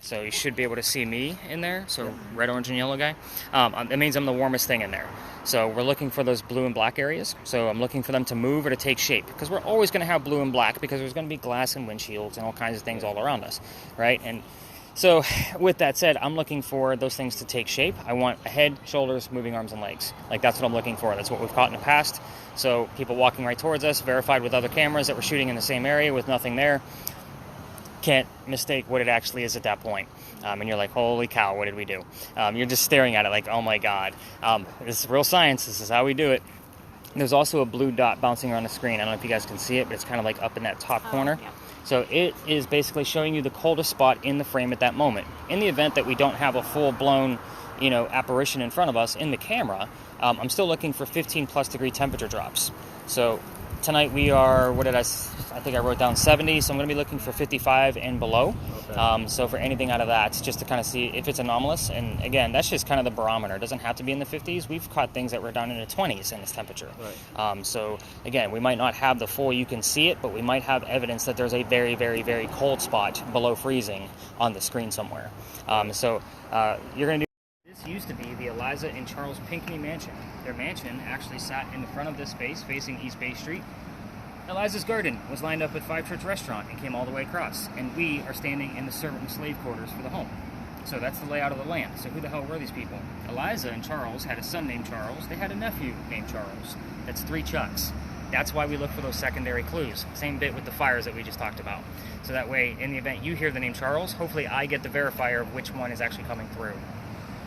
So you should be able to see me in there. So red, orange, and yellow guy. That means I'm the warmest thing in there. So we're looking for those blue and black areas. So I'm looking for them to move or to take shape, because we're always going to have blue and black, because there's going to be glass and windshields and all kinds of things all around us, right? And so with that said, I'm looking for those things to take shape. I want a head, shoulders, moving arms and legs. Like, that's what I'm looking for. That's what we've caught in the past. So people walking right towards us, verified with other cameras that we're shooting in the same area with nothing there. Can't mistake what it actually is at that point. And you're like, holy cow, what did we do? You're just staring at it like, oh my God. This is real science. This is how we do it. There's also a blue dot bouncing around the screen. I don't know if you guys can see it, but it's kind of like up in that top corner. Yeah. So it is basically showing you the coldest spot in the frame at that moment. In the event that we don't have a full-blown, apparition in front of us in the camera, I'm still looking for 15 plus degree temperature drops. So tonight we are, I think I wrote down 70, so I'm going to be looking for 55 and below. Okay. So for anything out of that, just to kind of see if it's anomalous. And again, that's just kind of the barometer. It doesn't have to be in the 50s. We've caught things that were down in the 20s in this temperature. Right. So again, we might not have the full you can see it, but we might have evidence that there's a very, very, very cold spot below freezing on the screen somewhere. So you're going to do. This used to be the Eliza and Charles Pinckney mansion. Their mansion actually sat in the front of this space facing East Bay Street. Eliza's garden was lined up with Five Church Restaurant and came all the way across. And we are standing in the servant and slave quarters for the home. So that's the layout of the land. So who the hell were these people? Eliza and Charles had a son named Charles. They had a nephew named Charles. That's 3 Chucks. That's why we look for those secondary clues. Same bit with the fires that we just talked about. So that way, in the event you hear the name Charles, hopefully I get the verifier of which one is actually coming through.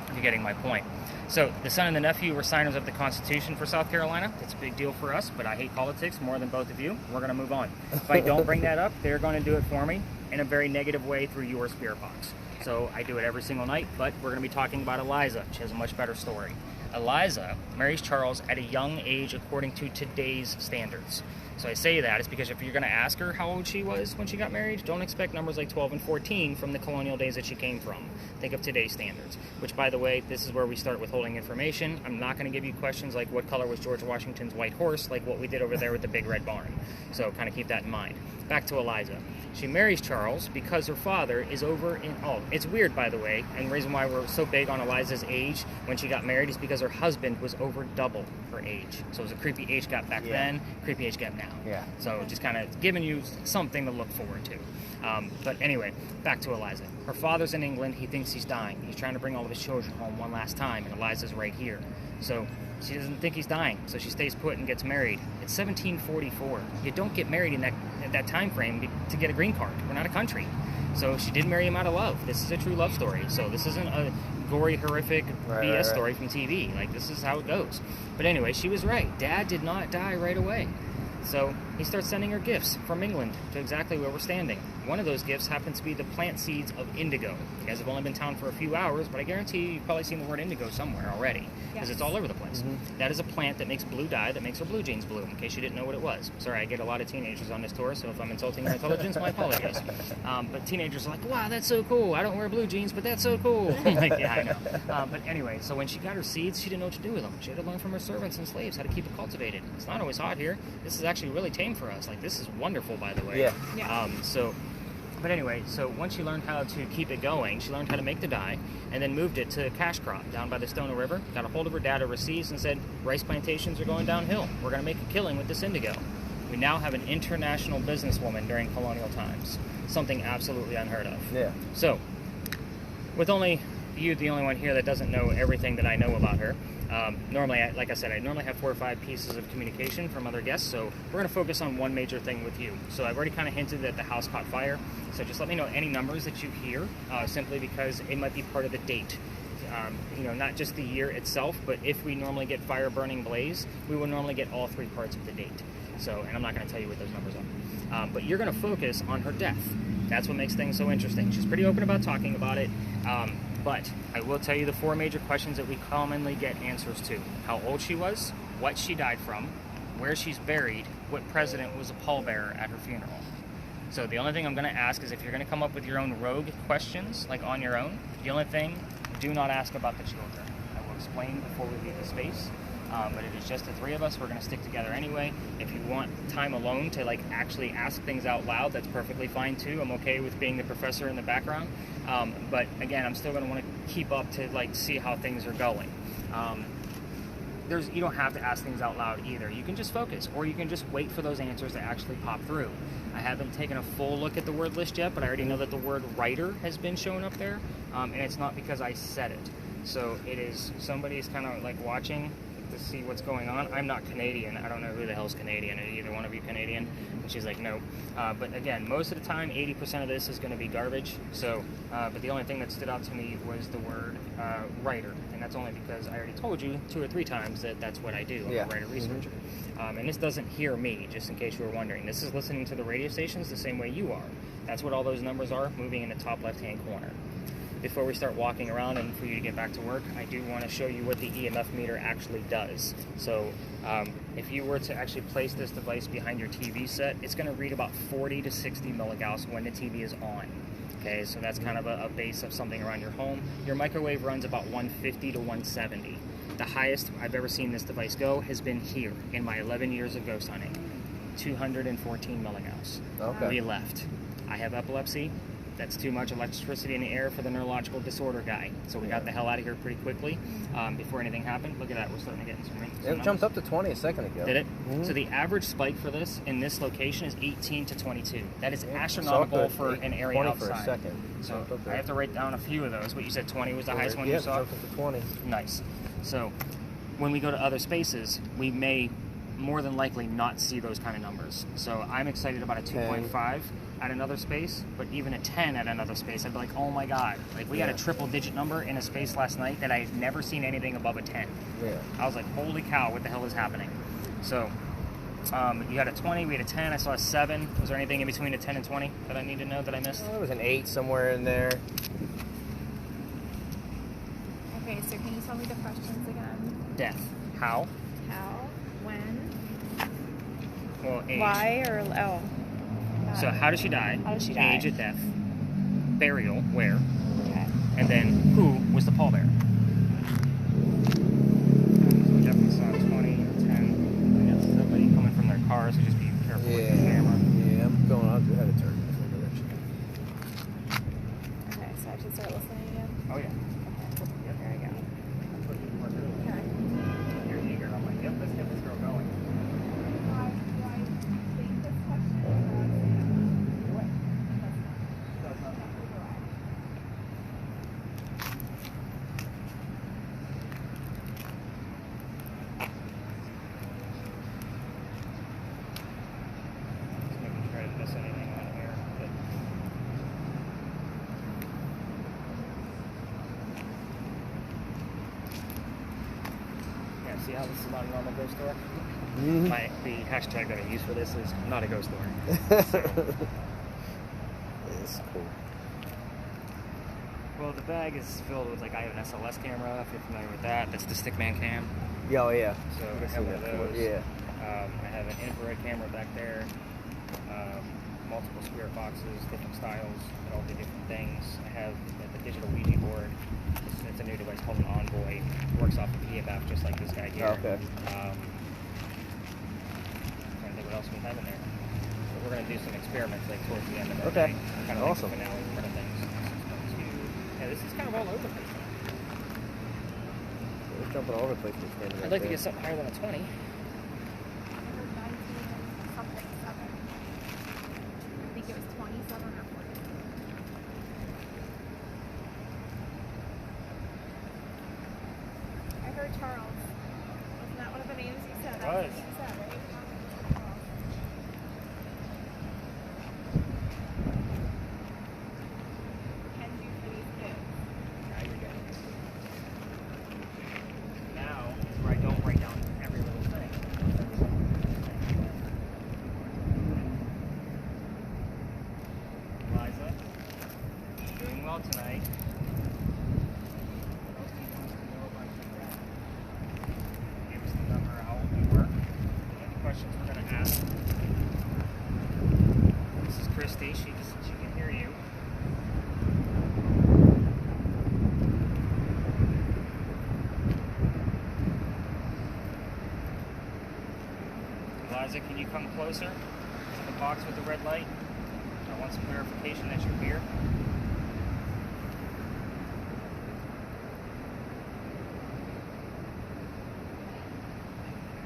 If you're getting my point. So the son and the nephew were signers of the Constitution for South Carolina. It's a big deal for us, but I hate politics more than both of you. We're going to move on. If I don't bring that up, they're going to do it for me in a very negative way through your spirit box. So I do it every single night, but we're going to be talking about Eliza. She has a much better story. Eliza marries Charles at a young age according to today's standards. So I say that is because if you're going to ask her how old she was when she got married, don't expect numbers like 12 and 14 from the colonial days that she came from. Think of today's standards, which, by the way, this is where we start withholding information. I'm not going to give you questions like what color was George Washington's white horse, like what we did over there with the big red barn. So kind of keep that in mind. Back to Eliza. She marries Charles because her father is over in... Oh, it's weird, by the way, and the reason why we're so big on Eliza's age when she got married is because her husband was over double her age. So it was a creepy age gap back then, creepy age gap now. Yeah. So just kind of giving you something to look forward to. But anyway, back to Eliza. Her father's in England. He thinks he's dying. He's trying to bring all of his children home one last time, and Eliza's right here. So she doesn't think he's dying, so she stays put and gets married. It's 1744. You don't get married in that time frame to get a green card. We're not a country. So she did marry him out of love. This is a true love story. So this isn't a gory, horrific BS story from TV. Like, this is how it goes. But anyway, she was right. Dad did not die right away. So he starts sending her gifts from England to exactly where we're standing. One of those gifts happens to be the plant seeds of indigo. You guys have only been in town for a few hours, but I guarantee you've probably seen the word indigo somewhere already, because it's all over the place. Mm-hmm. That is a plant that makes blue dye that makes her blue jeans blue, in case you didn't know what it was. Sorry, I get a lot of teenagers on this tour, so if I'm insulting your intelligence, my apologies. But teenagers are like, wow, that's so cool. I don't wear blue jeans, but that's so cool. I'm like, yeah, I know. But anyway, so when she got her seeds, she didn't know what to do with them. She had to learn from her servants and slaves how to keep it cultivated. It's not always hot here. This is actually really tame for us. Like, this is wonderful, by the way. Yeah. But anyway, so once she learned how to keep it going, she learned how to make the dye, and then moved it to cash crop down by the Stono River, got a hold of her dad overseas and said, rice plantations are going downhill. We're going to make a killing with this indigo. We now have an international businesswoman during colonial times. Something absolutely unheard of. Yeah. So, with only you, the only one here that doesn't know everything that I know about her, normally, like I said, I normally have 4 or 5 pieces of communication from other guests, so we're going to focus on one major thing with you. So I've already kind of hinted that the house caught fire, so just let me know any numbers that you hear, simply because it might be part of the date. Not just the year itself, but if we normally get fire, burning, blaze, we will normally get all 3 parts of the date. So, and I'm not going to tell you what those numbers are. But you're going to focus on her death. That's what makes things so interesting. She's pretty open about talking about it. But I will tell you the 4 major questions that we commonly get answers to. How old she was, what she died from, where she's buried, what president was a pallbearer at her funeral. So the only thing I'm going to ask is if you're going to come up with your own rogue questions, like on your own, the only thing, do not ask about the children. I will explain before we leave the space. But if it's just the three of us, we're going to stick together anyway. If you want time alone to like actually ask things out loud, that's perfectly fine too. I'm okay with being the professor in the background. But again, I'm still going to want to keep up to like see how things are going. You don't have to ask things out loud either. You can just focus, or you can just wait for those answers to actually pop through. I haven't taken a full look at the word list yet, but I already know that the word writer has been showing up there, and it's not because I said it. So it is somebody's kind of like watching to see what's going on. I'm not Canadian. I don't know who the hell's Canadian. Are either one of you Canadian? And she's like, no. But again, most of the time, 80% of this is going to be garbage. So, but the only thing that stood out to me was the word writer. And that's only because I already told you 2 or 3 times that that's what I do. I'm a writer researcher. And this doesn't hear me, just in case you were wondering. This is listening to the radio stations the same way you are. That's what all those numbers are, moving in the top left-hand corner. Before we start walking around and for you to get back to work, I do want to show you what the EMF meter actually does. So if you were to actually place this device behind your TV set, it's going to read about 40 to 60 milligauss when the TV is on. Okay, so that's kind of a base of something around your home. Your microwave runs about 150 to 170. The highest I've ever seen this device go has been here in my 11 years of ghost hunting, 214 milligauss. Okay. We left. I have epilepsy. That's too much electricity in the air for the neurological disorder guy. So we got the hell out of here pretty quickly before anything happened. Look at that. We're starting to get some rings. It jumped up to 20 a second ago. Did it? So the average spike for this in this location is 18 to 22. That is astronomical for an area 20 outside. for a second. So I have to write down a few of those. But you said 20 was the highest one you saw? Yeah, jumped up to 20. Nice. So when we go to other spaces, we may more than likely not see those kind of numbers. So I'm excited about a 2.5 at another space, but even a 10 at another space, I'd be like, oh my god. Like, we had a triple-digit number in a space last night that I had never seen anything above a 10. Yeah. I was like, holy cow, what the hell is happening? So, you had a 20, we had a 10, I saw a 7. Was there anything in between a 10 and 20 that I need to know that I missed? There was an 8 somewhere in there. Okay, so can you tell me the questions again? Death. How? How? When? Well, age. Why? Or, oh. So how did she die? How did she die? Age at death. Burial, where? Okay. And then who was the pallbearer? So we definitely saw 20 or 10. We got somebody coming from their car, so just be careful with the camera. Yeah, I'm going on to have a turn in this direction. Okay, so I should start listening again? Oh, yeah. Okay. Yep. There we go. Okay. You're eager. I'm like, yep, let's get this girl going. See how this is not a normal ghost store? The hashtag that I use for this is not a ghost store. It's cool. Well, the bag is filled with, like, I have an SLS camera, if you're familiar with that. That's the Stickman cam. Yeah, oh, yeah. So I have one of those. Yeah. I have an infrared camera back there. Multiple spirit boxes, different styles, that all do different things. I have the digital Ouija board. It's a new device called an Envoy. It works off of EMF just like this guy here. Oh, okay. Trying to think what else we have in there. So we're going to do some experiments like towards the end of our day. Kind of Awesome. like the finale kind of things. Yeah, this is kind of all over the place. We're jumping all over the place. I'd like to get something higher than a 20. Charles. Wasn't that one of the names you said? It That's was. what you said, right? Can do for these kids. Now you're getting it. Now is where I don't write down every little thing. Liza, doing well tonight. We're going to ask. This is Christy. She can hear you. you come closer to the box with the red light, I want some verification that you're here.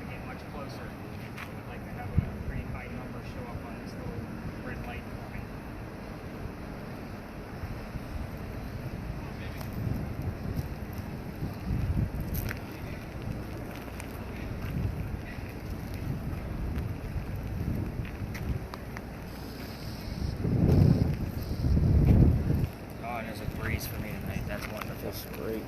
Get much closer. I'd like to have a pretty high number show up on this little red light for me. Oh, and there's a breeze for me tonight. That's wonderful. That's great.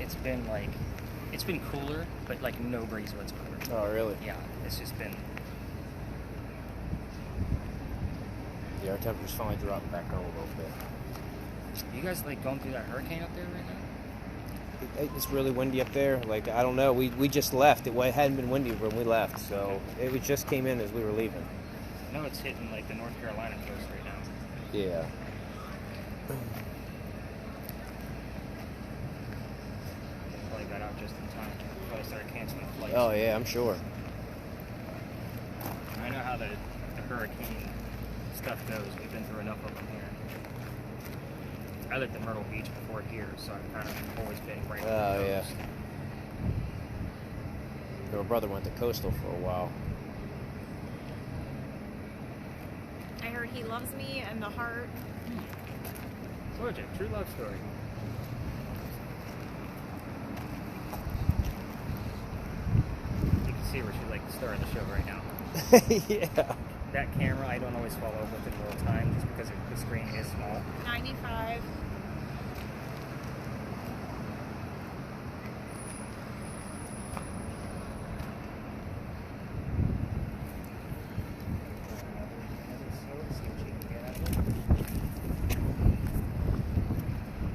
It's been cooler, but like no breeze whatsoever. Oh, really? Yeah, it's just been. Yeah, our temperature's finally dropping back down a little bit. You guys like going through that hurricane up there right now? It's really windy up there. Like, I don't know. We just left. It hadn't been windy when we left, so it just came in as we were leaving. I know it's hitting like the North Carolina coast right now. Yeah. Probably got out just in time. Probably started canceling flights. Oh, yeah, I'm sure. I know how the hurricane stuff goes. We've been through enough of them here. I lived in Myrtle Beach before here, so I've kind of always been right on the Oh, yeah. coast. My brother went to Coastal for a while. I heard He Loves Me and The Heart. Told you, true love story. You can see where she's like the star of the show right now. Yeah. That camera I don't always follow up with in real time just because the screen is small. 95.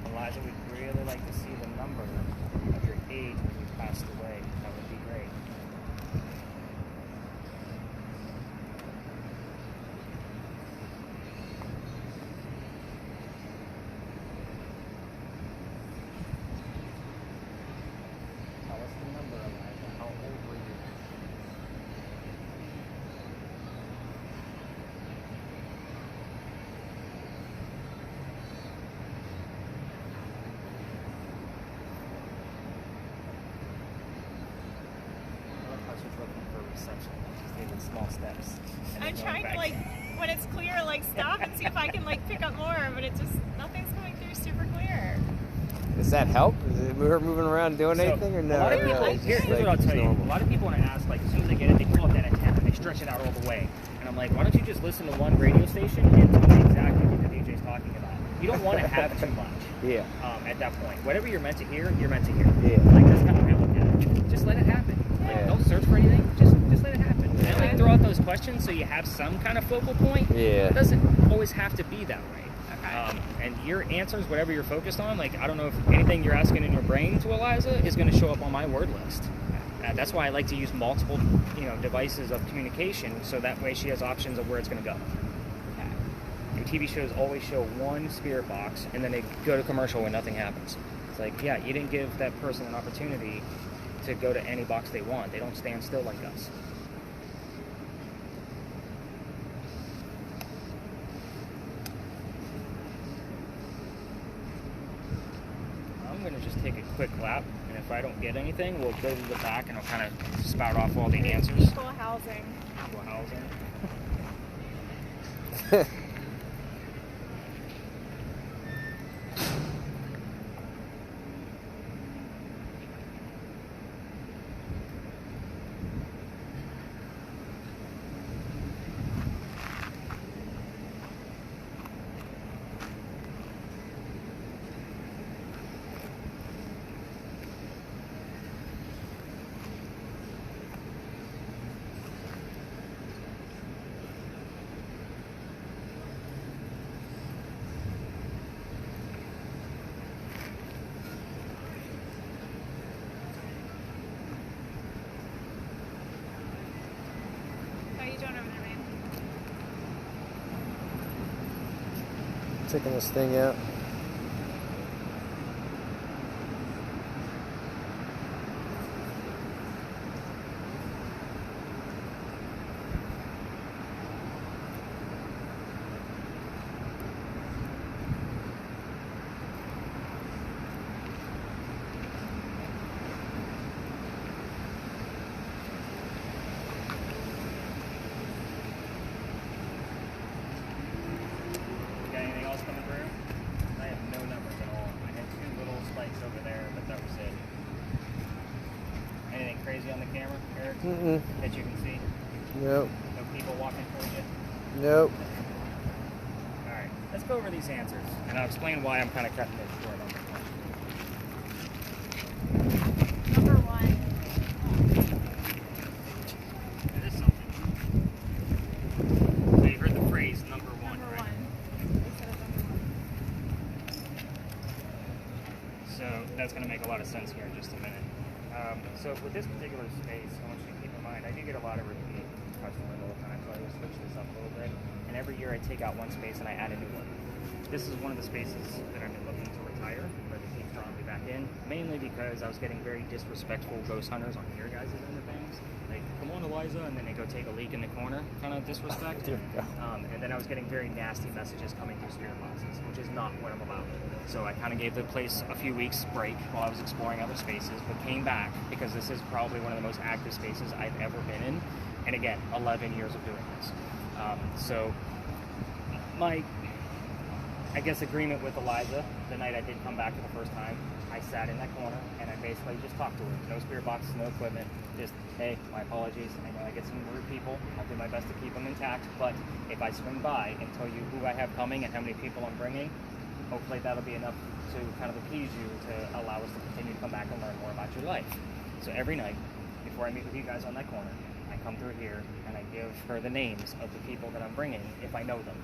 Eliza, we'd really like to see the number of your age when you passed away. That would be great. Tell us the number, Eliza. How old were you? I love how she's looking for reception. She's taking small steps. and I'm then going trying to, back. like, when it's clear, like, stop and see if I can, like, pick up more, but it just, nothing's coming through super clear. Does that help? Is it her moving around doing So, anything or no? A lot of Yeah, people, like, here's like, what I'll it's tell you. normal. A lot of people want to ask, like, as soon as they get it, they pull up that antenna and they stretch it out all the way. And I'm like, why don't you just listen to one radio station and tell me exactly what the DJ's talking about? You don't want to have too much Yeah. at that point. Whatever you're meant to hear, you're meant to hear. Yeah. Like, that's kind of how I look at it. Just let it happen. Like, Yeah. don't search for anything. Just let it happen. And like throw out those questions so you have some kind of focal point. Yeah. It doesn't always have to be that way. Okay. And your answers, whatever you're focused on, like I don't know if anything you're asking in your brain to Eliza is going to show up on my word list. That's why I like to use multiple, devices of communication, so that way she has options of where it's going to go. Okay. And TV shows always show one spirit box, and then they go to commercial when nothing happens. It's like, yeah, you didn't give that person an opportunity to go to any box they want. They don't stand still like us. I'm going to just take a quick lap, and if I don't get anything, we'll go to the back and I'll kind of spout off all the answers. Equal housing. Equal housing. How you doing over there, man? Taking this thing out. on the camera, Eric, that you can see? Nope. No people walking towards you? Nope. All right, let's go over these answers, and I'll explain why I'm kind of cutting this short on this one. Number one. It is something. So you heard the phrase number one, Number right? one. We said it number one. So that's going to make a lot of sense here in just a minute. So with this particular space, I want you to keep in mind, I do get a lot of repeat customers all the time, so I will switch this up a little bit. And every year I take out one space and I add a new one. This is one of the spaces that I've been looking to retire, but they keep drawing me back in, mainly because I was getting very disrespectful ghost hunters on your guys' end of things. Like, come on, Eliza, and then they go take a leak in the corner, kind of disrespect. And then I was getting very nasty messages coming through spirit boxes, which is not what I'm about. So I kind of gave the place a few weeks break while I was exploring other spaces, but came back because this is probably one of the most active spaces I've ever been in. And again, 11 years of doing this. So my, I guess, agreement with Eliza, the night I did come back for the first time, I sat in that corner and I basically just talked to her. No spirit boxes, no equipment. Just, hey, my apologies. I know I get some rude people. I'll do my best to keep them intact. But if I swing by and tell you who I have coming and how many people I'm bringing, hopefully that'll be enough to kind of appease you to allow us to continue to come back and learn more about your life. So every night, before I meet with you guys on that corner, I come through here and I give her the names of the people that I'm bringing, if I know them.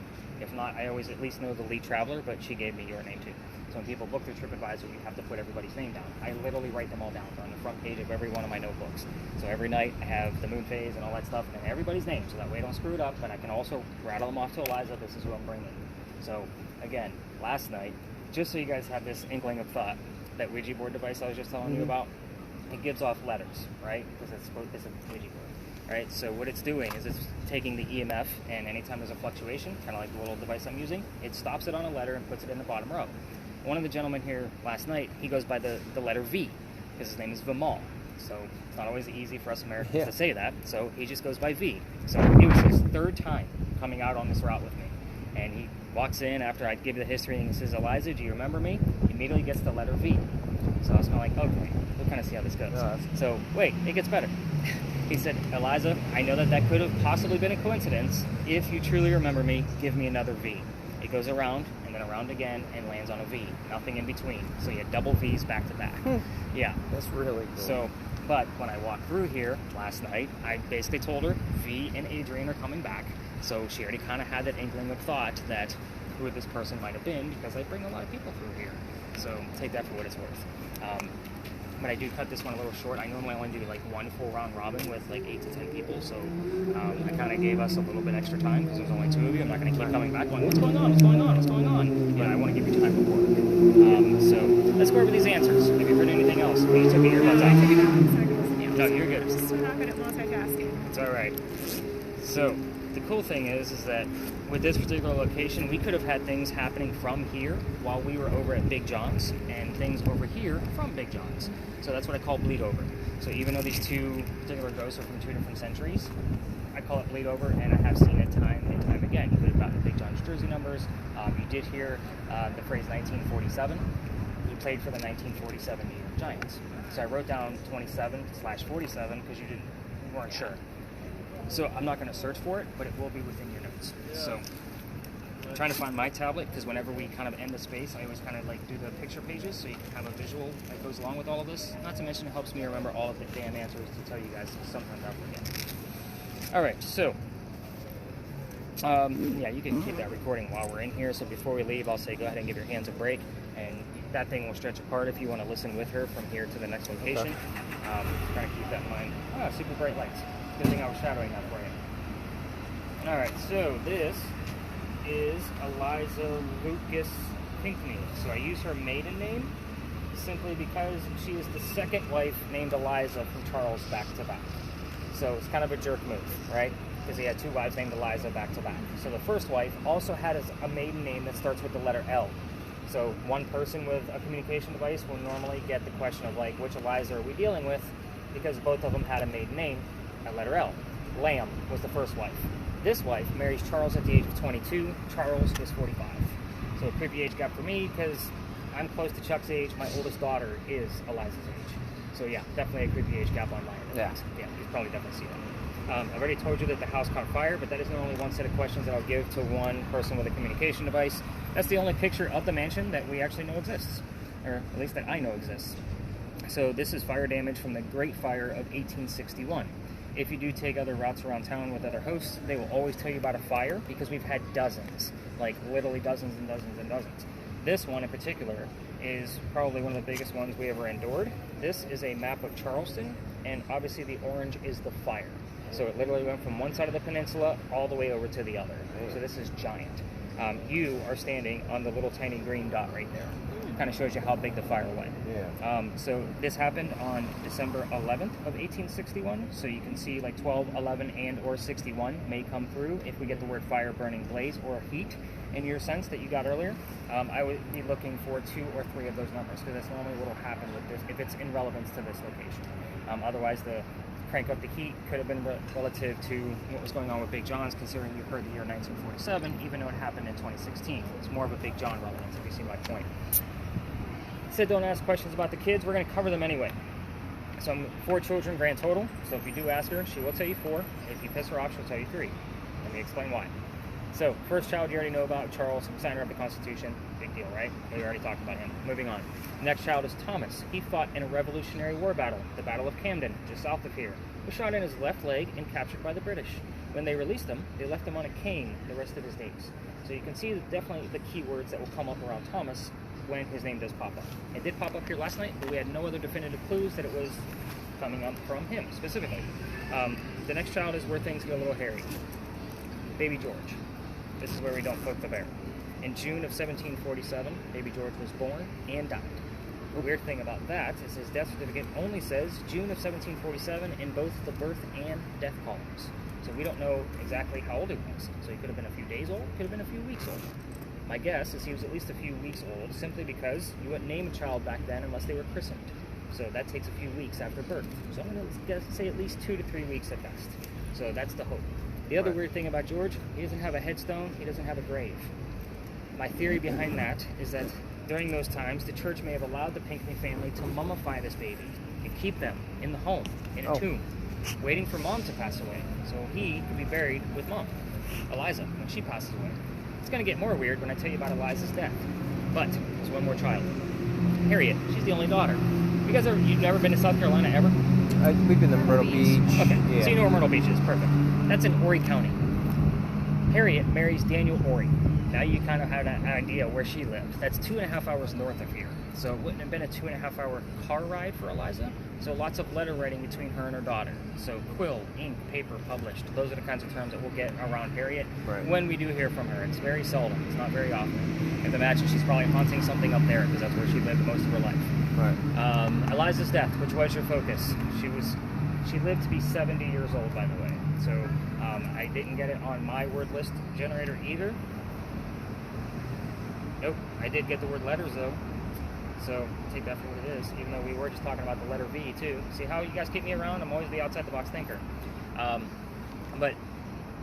If not, I always at least know the lead traveler, but she gave me your name too. So when people book through TripAdvisor, you have to put everybody's name down. I literally write them all down on the front page of every one of my notebooks. So every night I have the moon phase and all that stuff and everybody's name, so that way I don't screw it up, and I can also rattle them off to Eliza, this is who I'm bringing. So again, last night, just so you guys have this inkling of thought, that Ouija board device I was just telling you about, it gives off letters, right? Because it's a Ouija board. Right, so what it's doing is it's taking the EMF, and anytime there's a fluctuation, kind of like the little device I'm using, it stops it on a letter and puts it in the bottom row. One of the gentlemen here last night, he goes by the letter V, because his name is Vimal. So it's not always easy for us Americans to say that, so he just goes by V. So it was his third time coming out on this route with me. And he walks in after I give the history and he says, Eliza, do you remember me? He immediately gets the letter V. So I was kind of like, okay, we'll kind of see how this goes. So wait, it gets better. He said, Eliza, I know that could have possibly been a coincidence. If you truly remember me, give me another V. It goes around and then around again and lands on a V. Nothing in between. So you had double V's back to back. Yeah. That's really cool. So, but when I walked through here last night, I basically told her V and Adrian are coming back. So she already kind of had that inkling of thought that who this person might have been, because I bring a lot of people through here. So take that for what it's worth. But I do cut this one a little short. I normally only do like one full round robin with like 8 to 10 people, so I kind of gave us a little bit extra time because there's only 2 of you. I'm not going to keep coming back going, what's going on, what's going on, what's going on? Yeah, I want to give you time to work. So let's go over these answers. Have you heard anything else? You took your butt out. No, you're good. I'm just not good at multitasking. It's all right. So the cool thing is that with this particular location, we could have had things happening from here while we were over at Big John's, and things over here from Big John's. So that's what I call bleed over. So even though these 2 particular ghosts are from 2 different centuries, I call it bleed over, and I have seen it time and time again. You could have gotten the Big John's jersey numbers. You did hear the phrase 1947. You played for the 1947 New York Giants. So I wrote down 27/47 because you weren't sure. So I'm not going to search for it, but it will be within your notes. So I'm trying to find my tablet, because whenever we kind of end the space, I always kind of like do the picture pages so you can have a visual that goes along with all of this. Not to mention it helps me remember all of the damn answers to tell you guys, because sometimes I forget. All right, so yeah, you can keep that recording while we're in here. So before we leave, I'll say go ahead and give your hands a break, and that thing will stretch apart if you want to listen with her from here to the next location. Trying to keep that in mind. Oh, super bright lights. Good thing I was shadowing that for you. All right, so this is Eliza Lucas Pinckney. So I use her maiden name simply because she is the second wife named Eliza from Charles back to back. So it's kind of a jerk move, right? Because he had 2 wives named Eliza back to back. So the first wife also had a maiden name that starts with the letter L. So one person with a communication device will normally get the question of like, which Eliza are we dealing with? Because both of them had a maiden name at letter L. Lamb was the first wife. This wife marries Charles at the age of 22. Charles was 45. So a creepy age gap for me, because I'm close to Chuck's age. My oldest daughter is Eliza's age. So yeah, definitely a creepy age gap on mine. Yeah. Yeah, you've probably definitely seen it. I've already told you that the house caught fire, but that isn't only one set of questions that I'll give to one person with a communication device. That's the only picture of the mansion that we actually know exists, or at least that I know exists. So this is fire damage from the Great Fire of 1861. If you do take other routes around town with other hosts, they will always tell you about a fire because we've had dozens, like literally dozens and dozens and dozens. This one in particular is probably one of the biggest ones we ever endured. This is a map of Charleston, and obviously the orange is the fire. So it literally went from one side of the peninsula all the way over to the other. So this is giant. You are standing on the little tiny green dot right there. Kind of shows you how big the fire went. Yeah. So this happened on December 11th of 1861. So you can see like 12, 11, and or 61 may come through if we get the word fire, burning, blaze, or heat in your sense that you got earlier. I would be looking for 2 or 3 of those numbers because that's normally what will happen with this if it's in relevance to this location. Otherwise, the crank up the heat could have been relative to what was going on with Big John's, considering you heard the year 1947, even though it happened in 2016. It's more of a Big John relevance, if you see my point. Said don't ask questions about the kids. We're going to cover them anyway. So 4 children grand total. So if you do ask her, she will tell you 4. If you piss her off, she'll tell you 3. Let me explain why. So first child you already know about, Charles, signer of the Constitution. Big deal, right? We already talked about him. Moving on. Next child is Thomas. He fought in a Revolutionary War battle, the Battle of Camden, just south of here. Was shot in his left leg and captured by the British. When they released him, they left him on a cane the rest of his days. So you can see that definitely the keywords that will come up around Thomas when his name does pop up. It did pop up here last night, but we had no other definitive clues that it was coming up from him specifically. The next child is where things get a little hairy. Baby George. This is where we don't poke the bear. In June of 1747, Baby George was born and died. The weird thing about that is his death certificate only says June of 1747 in both the birth and death columns. So we don't know exactly how old he was. So he could have been a few days old, could have been a few weeks old. My guess is he was at least a few weeks old, simply because you wouldn't name a child back then unless they were christened. So that takes a few weeks after birth. So I'm going to say at least 2 to 3 weeks at best. So that's the hope. The other weird thing about George, he doesn't have a headstone, he doesn't have a grave. My theory behind that is that during those times, the church may have allowed the Pinckney family to mummify this baby and keep them in the home, in a tomb, waiting for mom to pass away. So he could be buried with mom, Eliza, when she passes away. It's going to get more weird when I tell you about Eliza's death. But there's one more child. Harriet, she's the only daughter. You've never been to South Carolina ever? We've been to Myrtle Beach. Okay, Yeah. so you know where Myrtle Beach is. Perfect. That's in Horry County. Harriet marries Daniel Horry. Now you kind of have an idea where she lived. That's 2.5 hours north of here. So it wouldn't have been a 2.5 hour car ride for Eliza. So lots of letter writing between her and her daughter. So quill, ink, paper, published. Those are the kinds of terms that we'll get around Harriet when we do hear from her. It's very seldom. It's not very often. You can imagine she's probably haunting something up there because that's where she lived most of her life. Right. Eliza's death, which was your focus. She lived to be 70 years old, by the way. So I didn't get it on my word list generator either. Nope, I did get the word letters though. So take that for what it is, even though we were just talking about the letter V too. See how you guys keep me around? I'm always the outside the box thinker. But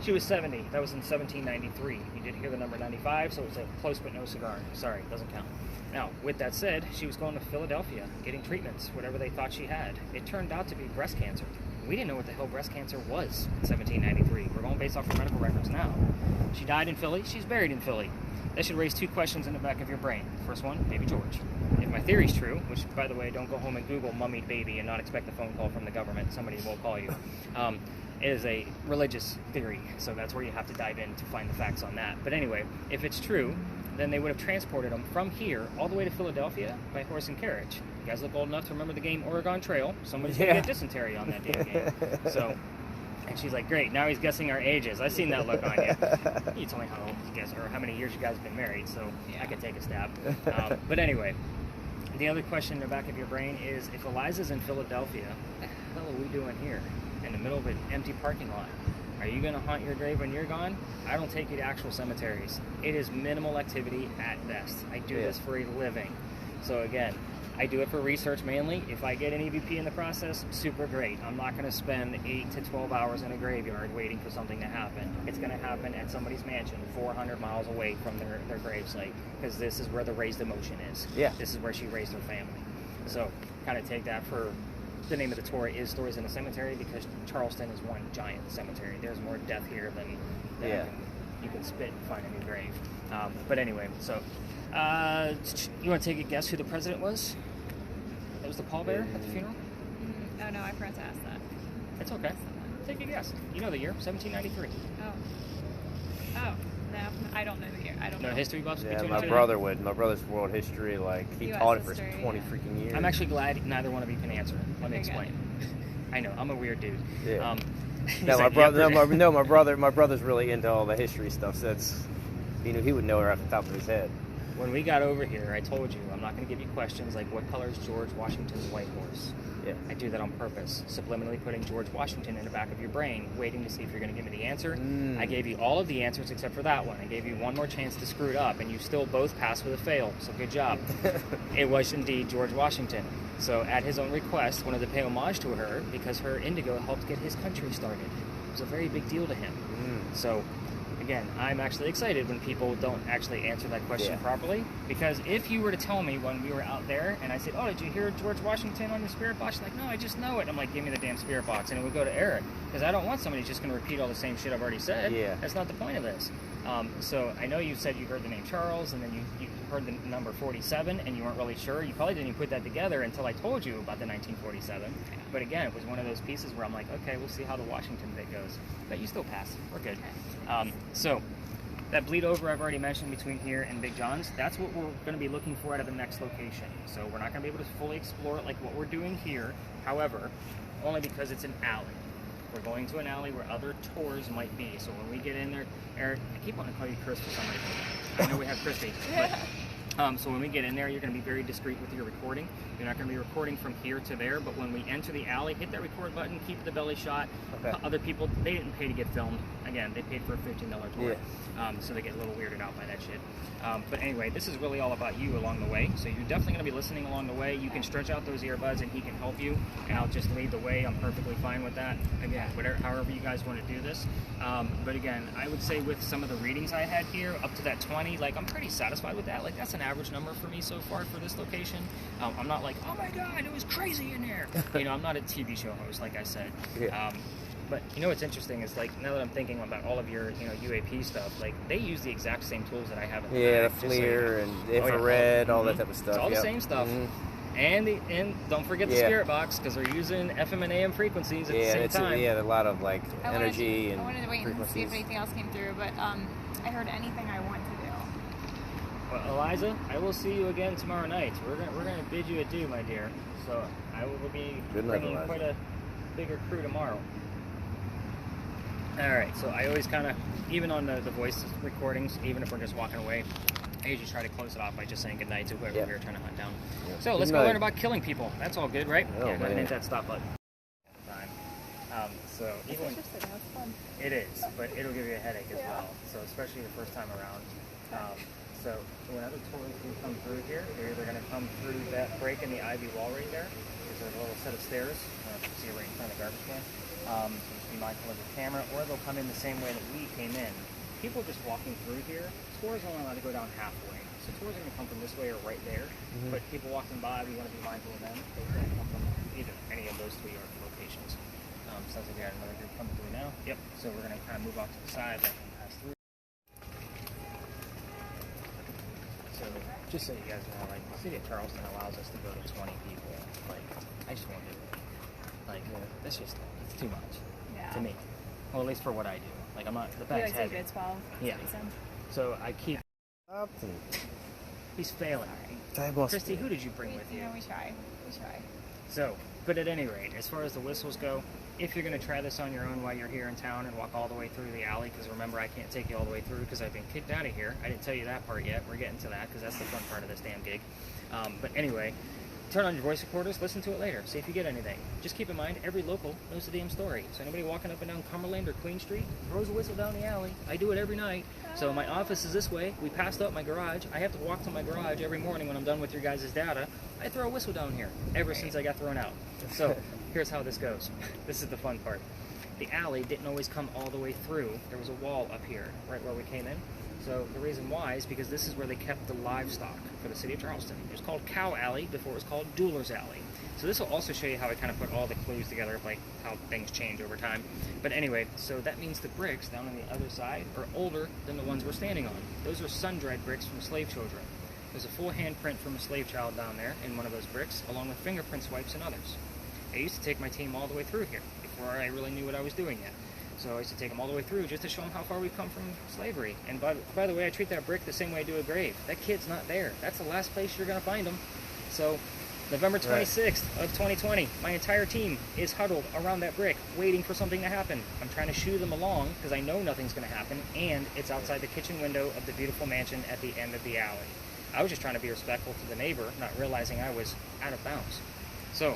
she was 70. That was in 1793. You did hear the number 95, so it was a close but no cigar. Sorry, doesn't count. Now, with that said, she was going to Philadelphia, getting treatments, whatever they thought she had. It turned out to be breast cancer. We didn't know what the hell breast cancer was in 1793. We're going based off her medical records now. She died in Philly. She's buried in Philly. That should raise 2 questions in the back of your brain. First one, Baby George. If my theory's true, which, by the way, don't go home and Google mummied baby and not expect a phone call from the government. Somebody will call you. It is a religious theory, so that's where you have to dive in to find the facts on that. But anyway, if it's true, then they would have transported them from here all the way to Philadelphia by horse and carriage. You guys look old enough to remember the game Oregon Trail. Somebody's going to get dysentery on that damn game. So, and she's like, great, now he's guessing our ages. I've seen that look on you. You told me how old you guys are, or how many years you guys have been married, so I could take a stab. But anyway, the other question in the back of your brain is, if Eliza's in Philadelphia, what the hell are we doing here in the middle of an empty parking lot? Are you going to haunt your grave when you're gone? I don't take you to actual cemeteries. It is minimal activity at best. I do this for a living. So again, I do it for research mainly. If I get an EVP in the process, super great. I'm not going to spend 8 to 12 hours in a graveyard waiting for something to happen. It's going to happen at somebody's mansion 400 miles away from their gravesite, because this is where the raised emotion is. Yeah. This is where she raised her family. So kind of take that for the name of the tour is Stories in a Cemetery, because Charleston is one giant cemetery. There's more death here than you can spit and find a new grave. But anyway, so you want to take a guess who the president was? That was the pallbearer at the funeral? Oh no, I forgot to ask that. It's okay. Take a guess. You know the year, 1793. Oh, no, I don't know the year. I don't know. No history buffs Yeah, between my you? brother would. My brother's world history, like, he US taught it for history, 20 yeah. freaking years. I'm actually glad neither one of you can answer. Let me Okay, good. explain. I know, I'm a weird dude. Yeah. He's No, my like, brother. yeah, No, my brother's really into all the history stuff. So he would know her off the top of his head. When we got over here, I told you, I'm not going to give you questions like, what color is George Washington's white horse? Yeah. I do that on purpose, subliminally putting George Washington in the back of your brain, waiting to see if you're going to give me the answer. I gave you all of the answers except for that one. I gave you one more chance to screw it up, and you still both passed with a fail, so good job. It was indeed George Washington. So at his own request, wanted to pay homage to her because her indigo helped get his country started. It was a very big deal to him. So again, I'm actually excited when people don't actually answer that question properly, because if you were to tell me when we were out there and I said, oh, did you hear George Washington on your spirit box? She's like, no, I just know it. I'm like, give me the damn spirit box, and it would go to Eric, because I don't want somebody just going to repeat all the same shit I've already said. Yeah. That's not the point of this. So I know you said you heard the name Charles, and then you heard the number 47, and you weren't really sure. You probably didn't even put that together until I told you about the 1947. But again, it was one of those pieces where I'm like, okay, we'll see how the Washington bit goes. But you still pass. We're good. So that bleed over I've already mentioned between here and Big John's, that's what we're going to be looking for out of the next location. So we're not going to be able to fully explore it like what we're doing here. However, only because it's an alley. We're going to an alley where other tours might be. So when we get in there, Eric, I keep wanting to call you Chris for some reason. I know we have Christy, but so when we get in there, you're going to be very discreet with your recording. You're not going to be recording from here to there, but when we enter the alley, hit that record button, keep the belly shot. Okay. Other people, they didn't pay to get filmed. Again, they paid for a $15 tour. So they get a little weirded out by that shit. But anyway, this is really all about you along the way. So you're definitely going to be listening along the way. You can stretch out those earbuds and he can help you. And I'll just lead the way. I'm perfectly fine with that. Again, whatever, however you guys want to do this. But again, I would say with some of the readings I had here, up to that 20, like I'm pretty satisfied with that. Like that's an average number for me so far for this location. I'm not like, oh my God, it was crazy in there. You know, I'm not a TV show host, like I said. But you know what's interesting is like now that I'm thinking about all of your UAP stuff, like they use the exact same tools that I have. In the The bag, FLIR and infrared, all that type of stuff. It's all the same stuff. And don't forget the spirit box, because they're using FM and AM frequencies at the same time. A lot of like energy I wanted to wait frequencies. and see if anything else came through, but I heard anything I want to do. Well, Eliza, I will see you again tomorrow night. We're gonna bid you adieu, my dear. So I will be bringing quite a bigger crew tomorrow. All right, so I always kind of, even on the voice recordings, even if we're just walking away, I usually try to close it off by just saying goodnight to whoever we're trying to hunt down. So let's go learn about killing people. That's all good, right? Oh, yeah, go ahead and hit man. that stop button. So even when, Interesting. That was fun. it is, but it'll give you a headache as well. So especially the first time around. So when other tours do come through here, they're either going to come through that break in the ivy wall right there. There's a little set of stairs. You see it right in front of the garbage can. So just be mindful of your camera, or they'll come in the same way that we came in. People just walking through here, tours are only allowed to go down halfway. So tours are going to come from this way or right there. But people walking by, we want to be mindful of them. They can come from either any of those three locations. Sounds like we got another group coming through now. Yep. So we're going to kind of move off to the side, let them pass through. So just so you guys know, like the city of Charleston allows us to go to 20 people. Like I just won't do it. Like it's just it's too much to me. Well, at least for what I do. Like I'm not the bag's heavy. It's 12. Yeah. So I keep. He's failing. Christy, who did you bring with you? We try. So, but at any rate, as far as the whistles go, if you're going to try this on your own while you're here in town and walk all the way through the alley, because remember, I can't take you all the way through because I've been kicked out of here. I didn't tell you that part yet. We're getting to that because that's the fun part of this damn gig. But anyway, turn on your voice recorders, listen to it later, see if you get anything. Just keep in mind, every local knows the damn story. So anybody walking up and down Cumberland or Queen Street throws a whistle down the alley. I do it every night. So my office is this way. We passed up my garage. I have to walk to my garage every morning when I'm done with your guys' data. I throw a whistle down here ever since I got thrown out. So here's how this goes. This is the fun part. The alley didn't always come all the way through. There was a wall up here, right where we came in. So the reason why is because this is where they kept the livestock for the city of Charleston. It was called Cow Alley before it was called Dueler's Alley. So this will also show you how I kind of put all the clues together, like how things change over time. But anyway, so that means the bricks down on the other side are older than the ones we're standing on. Those are sun-dried bricks from slave children. There's a full handprint from a slave child down there in one of those bricks, along with fingerprint swipes and others. I used to take my team all the way through here before I really knew what I was doing yet. So I used to take them all the way through just to show them how far we've come from slavery. And by the way, I treat that brick the same way I do a grave. That kid's not there. That's the last place you're going to find him. So November 26th of 2020, my entire team is huddled around that brick waiting for something to happen. I'm trying to shoo them along because I know nothing's going to happen, and it's outside the kitchen window of the beautiful mansion at the end of the alley. I was just trying to be respectful to the neighbor, not realizing I was out of bounds. So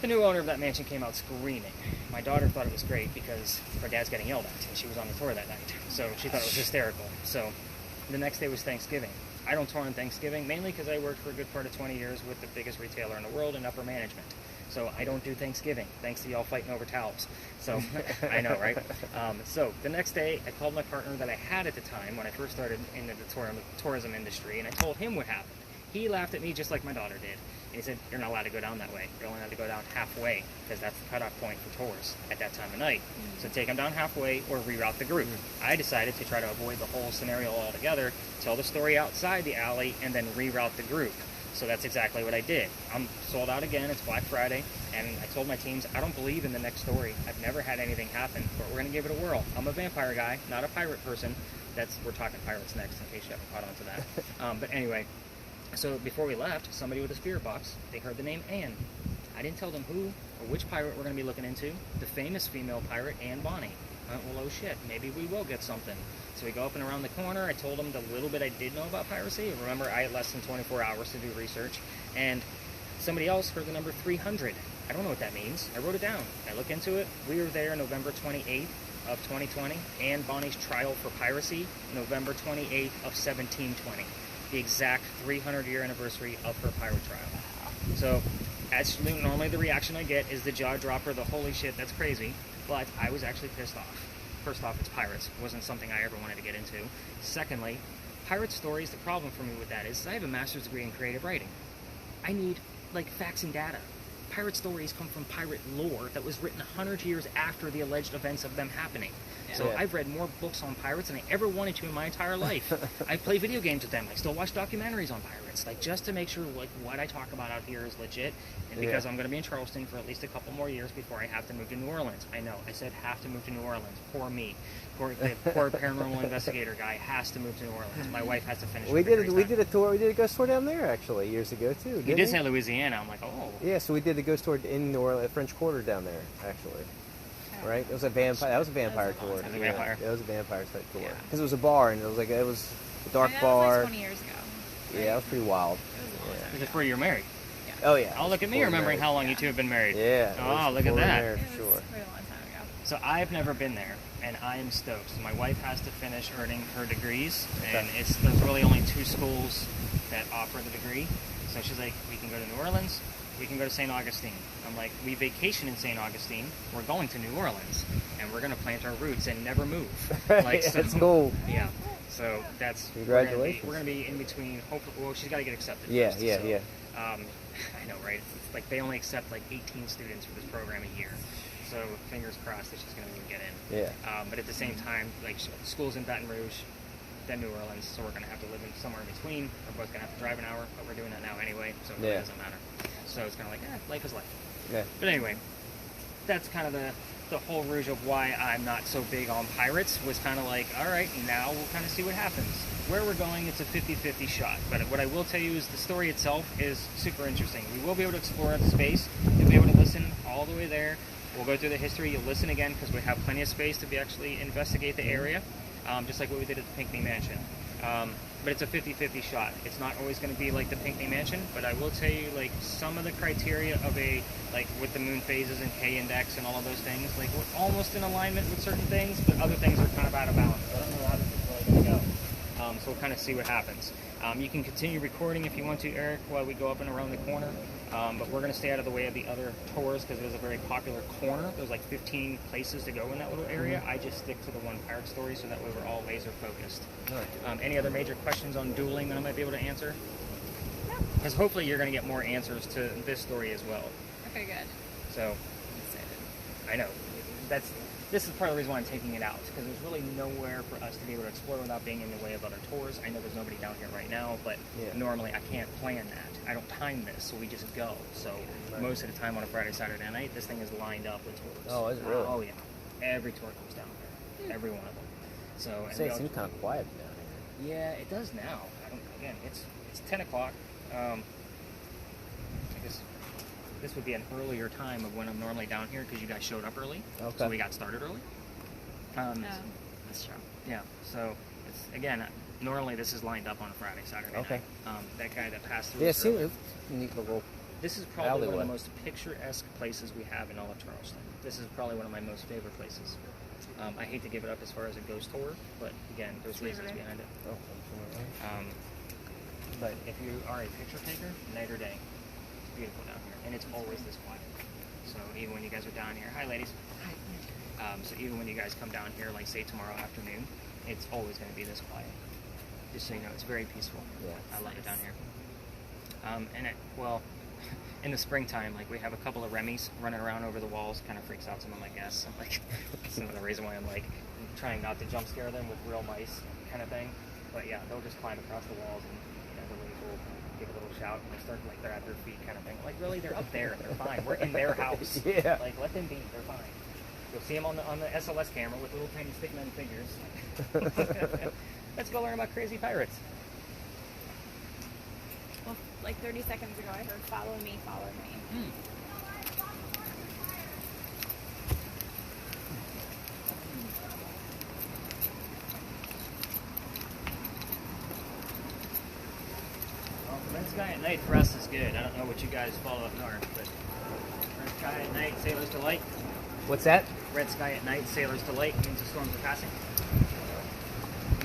the new owner of that mansion came out screaming. My daughter thought it was great because her dad's getting yelled at, and she was on the tour that night. So she thought it was hysterical. So the next day was Thanksgiving. I don't tour on Thanksgiving, mainly because I worked for a good part of 20 years with the biggest retailer in the world in upper management. So I don't do Thanksgiving, thanks to y'all fighting over towels. So, I know, right? So the next day, I called my partner that I had at the time when I first started in the tourism industry, and I told him what happened. He laughed at me just like my daughter did. And he said, you're not allowed to go down that way. You're only allowed to go down halfway, because that's the cutoff point for tours at that time of night. So take them down halfway or reroute the group. I decided to try to avoid the whole scenario altogether, tell the story outside the alley, and then reroute the group. So that's exactly what I did. I'm sold out again. It's Black Friday. And I told my teams, I don't believe in the next story. I've never had anything happen, but we're going to give it a whirl. I'm a vampire guy, not a pirate person. We're talking pirates next, in case you haven't caught on to that. But anyway, so before we left, somebody with a spirit box, they heard the name Anne. I didn't tell them who or which pirate we're going to be looking into. The famous female pirate, Anne Bonny. Well, oh shit, maybe we will get something. So we go up and around the corner. I told them the little bit I did know about piracy. Remember, I had less than 24 hours to do research. And somebody else heard the number 300. I don't know what that means. I wrote it down. I look into it. We were there November 28th of 2020. Anne Bonny's trial for piracy, November 28th of 1720. The exact 300-year anniversary of her pirate trial. So, actually, normally the reaction I get is the jaw dropper, the holy shit, that's crazy. But I was actually pissed off. First off, it's pirates. It wasn't something I ever wanted to get into. Secondly, pirate stories, the problem for me with that is I have a master's degree in creative writing. I need, facts and data. Pirate stories come from pirate lore that was written 100 years after the alleged events of them happening. So I've read more books on pirates than I ever wanted to in my entire life. I play video games with them. I still watch documentaries on pirates, just to make sure what I talk about out here is legit. And because I'm going to be in Charleston for at least a couple more years before I have to move to New Orleans. I know, I said have to move to New Orleans. Poor me. The poor paranormal investigator guy has to move to New Orleans. My wife has to finish. We did a tour. We did a ghost tour down there actually years ago too. You did say Louisiana. I'm like, oh. Yeah, so we did the ghost tour in New Orleans, French Quarter down there actually. Right? It was a vampire. That was a vampire tour. It was a vampire. It was a vampire type tour. Because it was a bar, and it was a dark that bar. was like 20 years ago. Right? Yeah, that was pretty wild. It was a long time Is ago. it where you're married? Yeah. Oh yeah. Oh, look at me remembering how long you two have been married. Yeah. Oh, look at that. There, It for was sure. quite a long time ago. So I've never been there, and I am stoked. So my wife has to finish earning her degrees, and there's really only 2 schools that offer the degree. So she's like, we can go to New Orleans, we can go to St. Augustine. I'm like, we vacation in St. Augustine, we're going to New Orleans, and we're going to plant our roots and never move. That's cool. Yeah. So that's Congratulations. We're going to be in between. Hopefully, well, she's got to get accepted. Yeah, first, yeah, so, yeah. I know, right? It's like they only accept 18 students for this program a year. So fingers crossed that she's going to get in. Yeah. But at the same time, school's in Baton Rouge, then New Orleans, so we're going to have to live in somewhere in between. We're both going to have to drive an hour, but we're doing that now anyway, so it really doesn't matter. So it's kind of life is life. Yeah. But anyway, that's kind of the whole rouge of why I'm not so big on pirates, was kind of like, all right, now we'll kind of see what happens. Where we're going, it's a 50-50 shot. But what I will tell you is the story itself is super interesting. We will be able to explore the space. You'll be able to listen all the way there. We'll go through the history. You'll listen again because we have plenty of space to actually investigate the area, just like what we did at the Pinckney Mansion. but it's a 50-50 shot. It's not always going to be like the Pinckney Mansion, but I will tell you, like, some of the criteria of a, like, with the moon phases and K-index and all of those things, like, we're almost in alignment with certain things, but other things are kind of out of balance. I don't know how this is really going to go. So we'll kind of see what happens. You can continue recording if you want to, Eric, while we go up and around the corner. But we're going to stay out of the way of the other tours because it is a very popular corner. There's like 15 places to go in that little area. I just stick to the one pirate story so that way we're all laser focused. Any other major questions on dueling that I might be able to answer? No. Because hopefully you're going to get more answers to this story as well. Okay, good. So, I'm excited. I know. This is part of the reason why I'm taking it out, because there's really nowhere for us to be able to explore without being in the way of other tours. I know there's nobody down here right now, but normally I can't plan that. I don't time this, so we just go. So most of the time on a Friday, Saturday night, this thing is lined up with tours. Oh, is it really? Oh, yeah. Every tour comes down here. Every one of them. So, and It seems kind of quiet down here. yeah, it does now. Again, it's 10 o'clock. I guess this would be an earlier time of when I'm normally down here because you guys showed up early. Okay. So we got started early. That's true. Yeah. So it's again, normally this is lined up on a Friday, Saturday Okay. night. That guy that passed through. Yeah, us it seems early. it's a neat little. This is probably one of alleyway. the most picturesque places we have in all of Charleston. This is probably one of my most favorite places. I hate to give it up as far as a ghost tour, but again, there's reasons behind it. Oh, absolutely. But if you are a picture taker, night or day, it's beautiful down here, and it's always this quiet. So even when you guys are down here, hi ladies. Hi. So even when you guys come down here, like say tomorrow afternoon, it's always going to be this quiet. Just so you know, it's very peaceful. Yeah. I love it down here. In the springtime, like we have a couple of Remys running around over the walls, kind of freaks out some of my guests. I'm like, that's another reason why I'm like trying not to jump scare them with real mice kind of thing. But yeah, they'll just climb across the walls and the ladies will give a little shout and they start like they're at their feet kind of thing. Like really, they're up there, they're fine. We're in their house. Yeah. Like let them be, they're fine. You'll see them on the SLS camera with little tiny stickman figures. Let's go learn about crazy pirates. Well, like 30 seconds ago, I heard "Follow me, follow me." Well, Red Sky at Night for us is good. I don't know what you guys follow up north, but Red Sky at Night, Sailor's Delight. What's that? Red Sky at Night, Sailor's Delight means the storms are passing.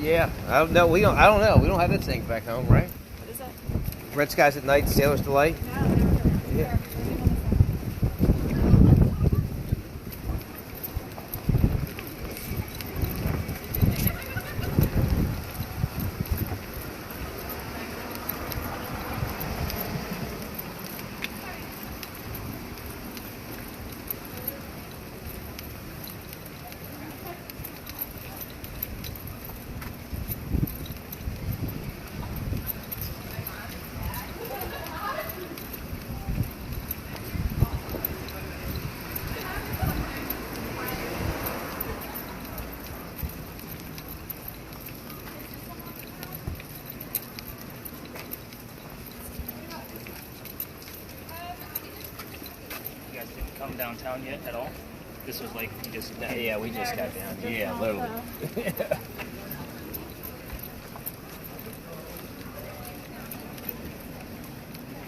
Yeah, I don't know. I don't know. We don't have that thing back home, right? What is it? Red skies at night, sailor's delight. No, never. Yeah. You guys didn't come downtown yet at all? This was like, you just... Yeah, we just got down. Yeah, literally. I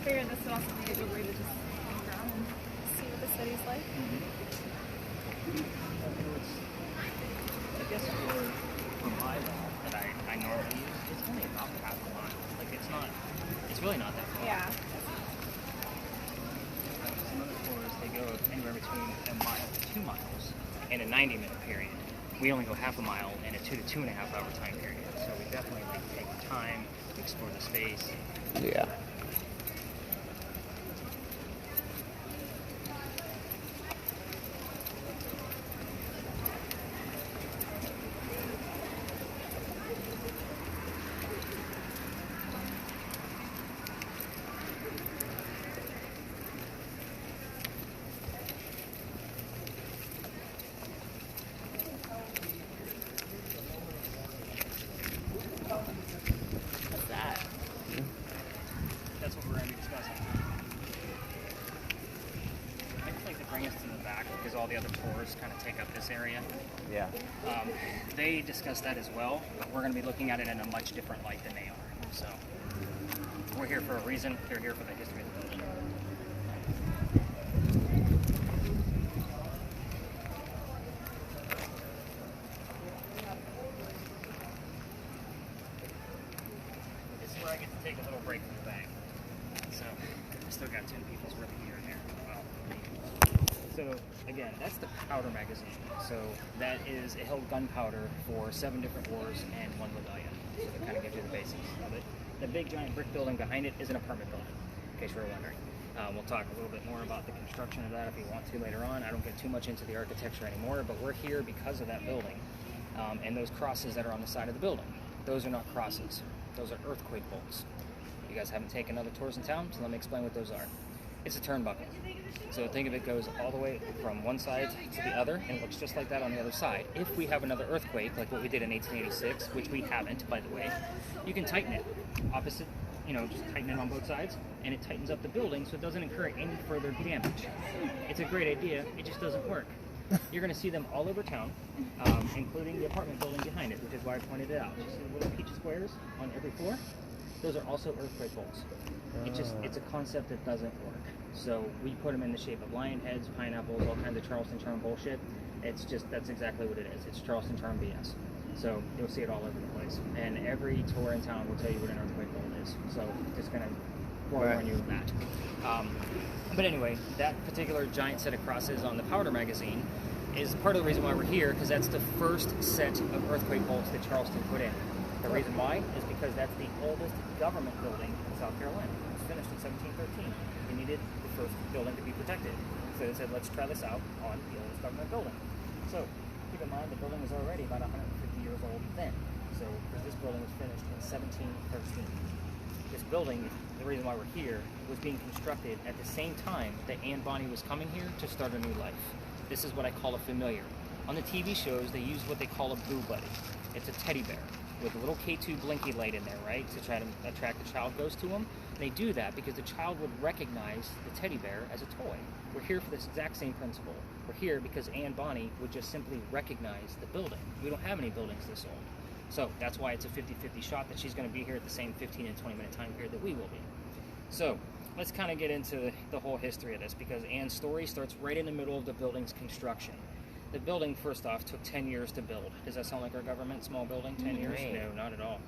figured this would also be a good way to just hang around and see what the city's like. I guess for my route that I normally use, it's only about half a mile. Like it's really not that far. Yeah. Some other tours, they go anywhere between a mile to 2 miles in a 90-minute period. We only go half a mile in a 2 to 2.5 hour time period. So we definitely like take the time to explore the space. Yeah. What's that? That's what we're going to be discussing. I just like to bring us to the back because all the other tours kind of take up this area. Yeah. They discuss that as well, but we're going to be looking at it in a much different light than they are. So we're here for a reason. They're here for the history of the building. This is where I get to take a little break from the bag. So I still got 10 people's worth of gear in there. Well, so again, that's the powder magazine. So that is, it held gunpowder for 7 different wars and 1 rebellion. So that kind of gives you the basics of it. The big giant brick building behind it is an apartment building, in case you were wondering. We'll talk a little bit more about the construction of that if you want to later on. I don't get too much into the architecture anymore, but we're here because of that building and those crosses that are on the side of the building. Those are not crosses. Those are earthquake bolts. You guys haven't taken other tours in town, so let me explain what those are. It's a turnbuckle. So think of it goes all the way from one side to the other, and it looks just like that on the other side. If we have another earthquake, like what we did in 1886, which we haven't, by the way, you can tighten it. Opposite, just tighten it on both sides, and it tightens up the building so it doesn't incur any further damage. It's a great idea, it just doesn't work. You're going to see them all over town, including the apartment building behind it, which is why I pointed it out. You see the little peach squares on every floor? Those are also earthquake bolts. It's a concept that doesn't work. So we put them in the shape of lion heads, pineapples, all kinds of Charleston charm bullshit. That's exactly what it is. It's Charleston charm BS. So you'll see it all over the place. And every tour in town will tell you what an earthquake bolt is. So just going to forewarn you of that. But anyway, that particular giant set of crosses on the powder magazine is part of the reason why we're here, because that's the first set of earthquake bolts that Charleston put in. The reason why is because that's the oldest government building in South Carolina. It was finished in 1713. They needed the first building to be protected. So they said, let's try this out on the oldest government building. So keep in mind, the building was already about 150 years old then. So this building was finished in 1713. This building, the reason why we're here, was being constructed at the same time that Anne Bonny was coming here to start a new life. This is what I call a familiar. On the TV shows, they use what they call a boo buddy. It's a teddy bear with a little K2 blinky light in there, right, to try to attract the child goes to them. They do that because the child would recognize the teddy bear as a toy. We're here for this exact same principle. We're here because Anne Bonny would just simply recognize the building. We don't have any buildings this old. So that's why it's a 50-50 shot that she's going to be here at the same 15 and 20 minute time period that we will be. So let's kind of get into the whole history of this, because Anne's story starts right in the middle of the building's construction. The building, first off, took 10 years to build. Does that sound like our government? Small building, 10 years? No, not at all.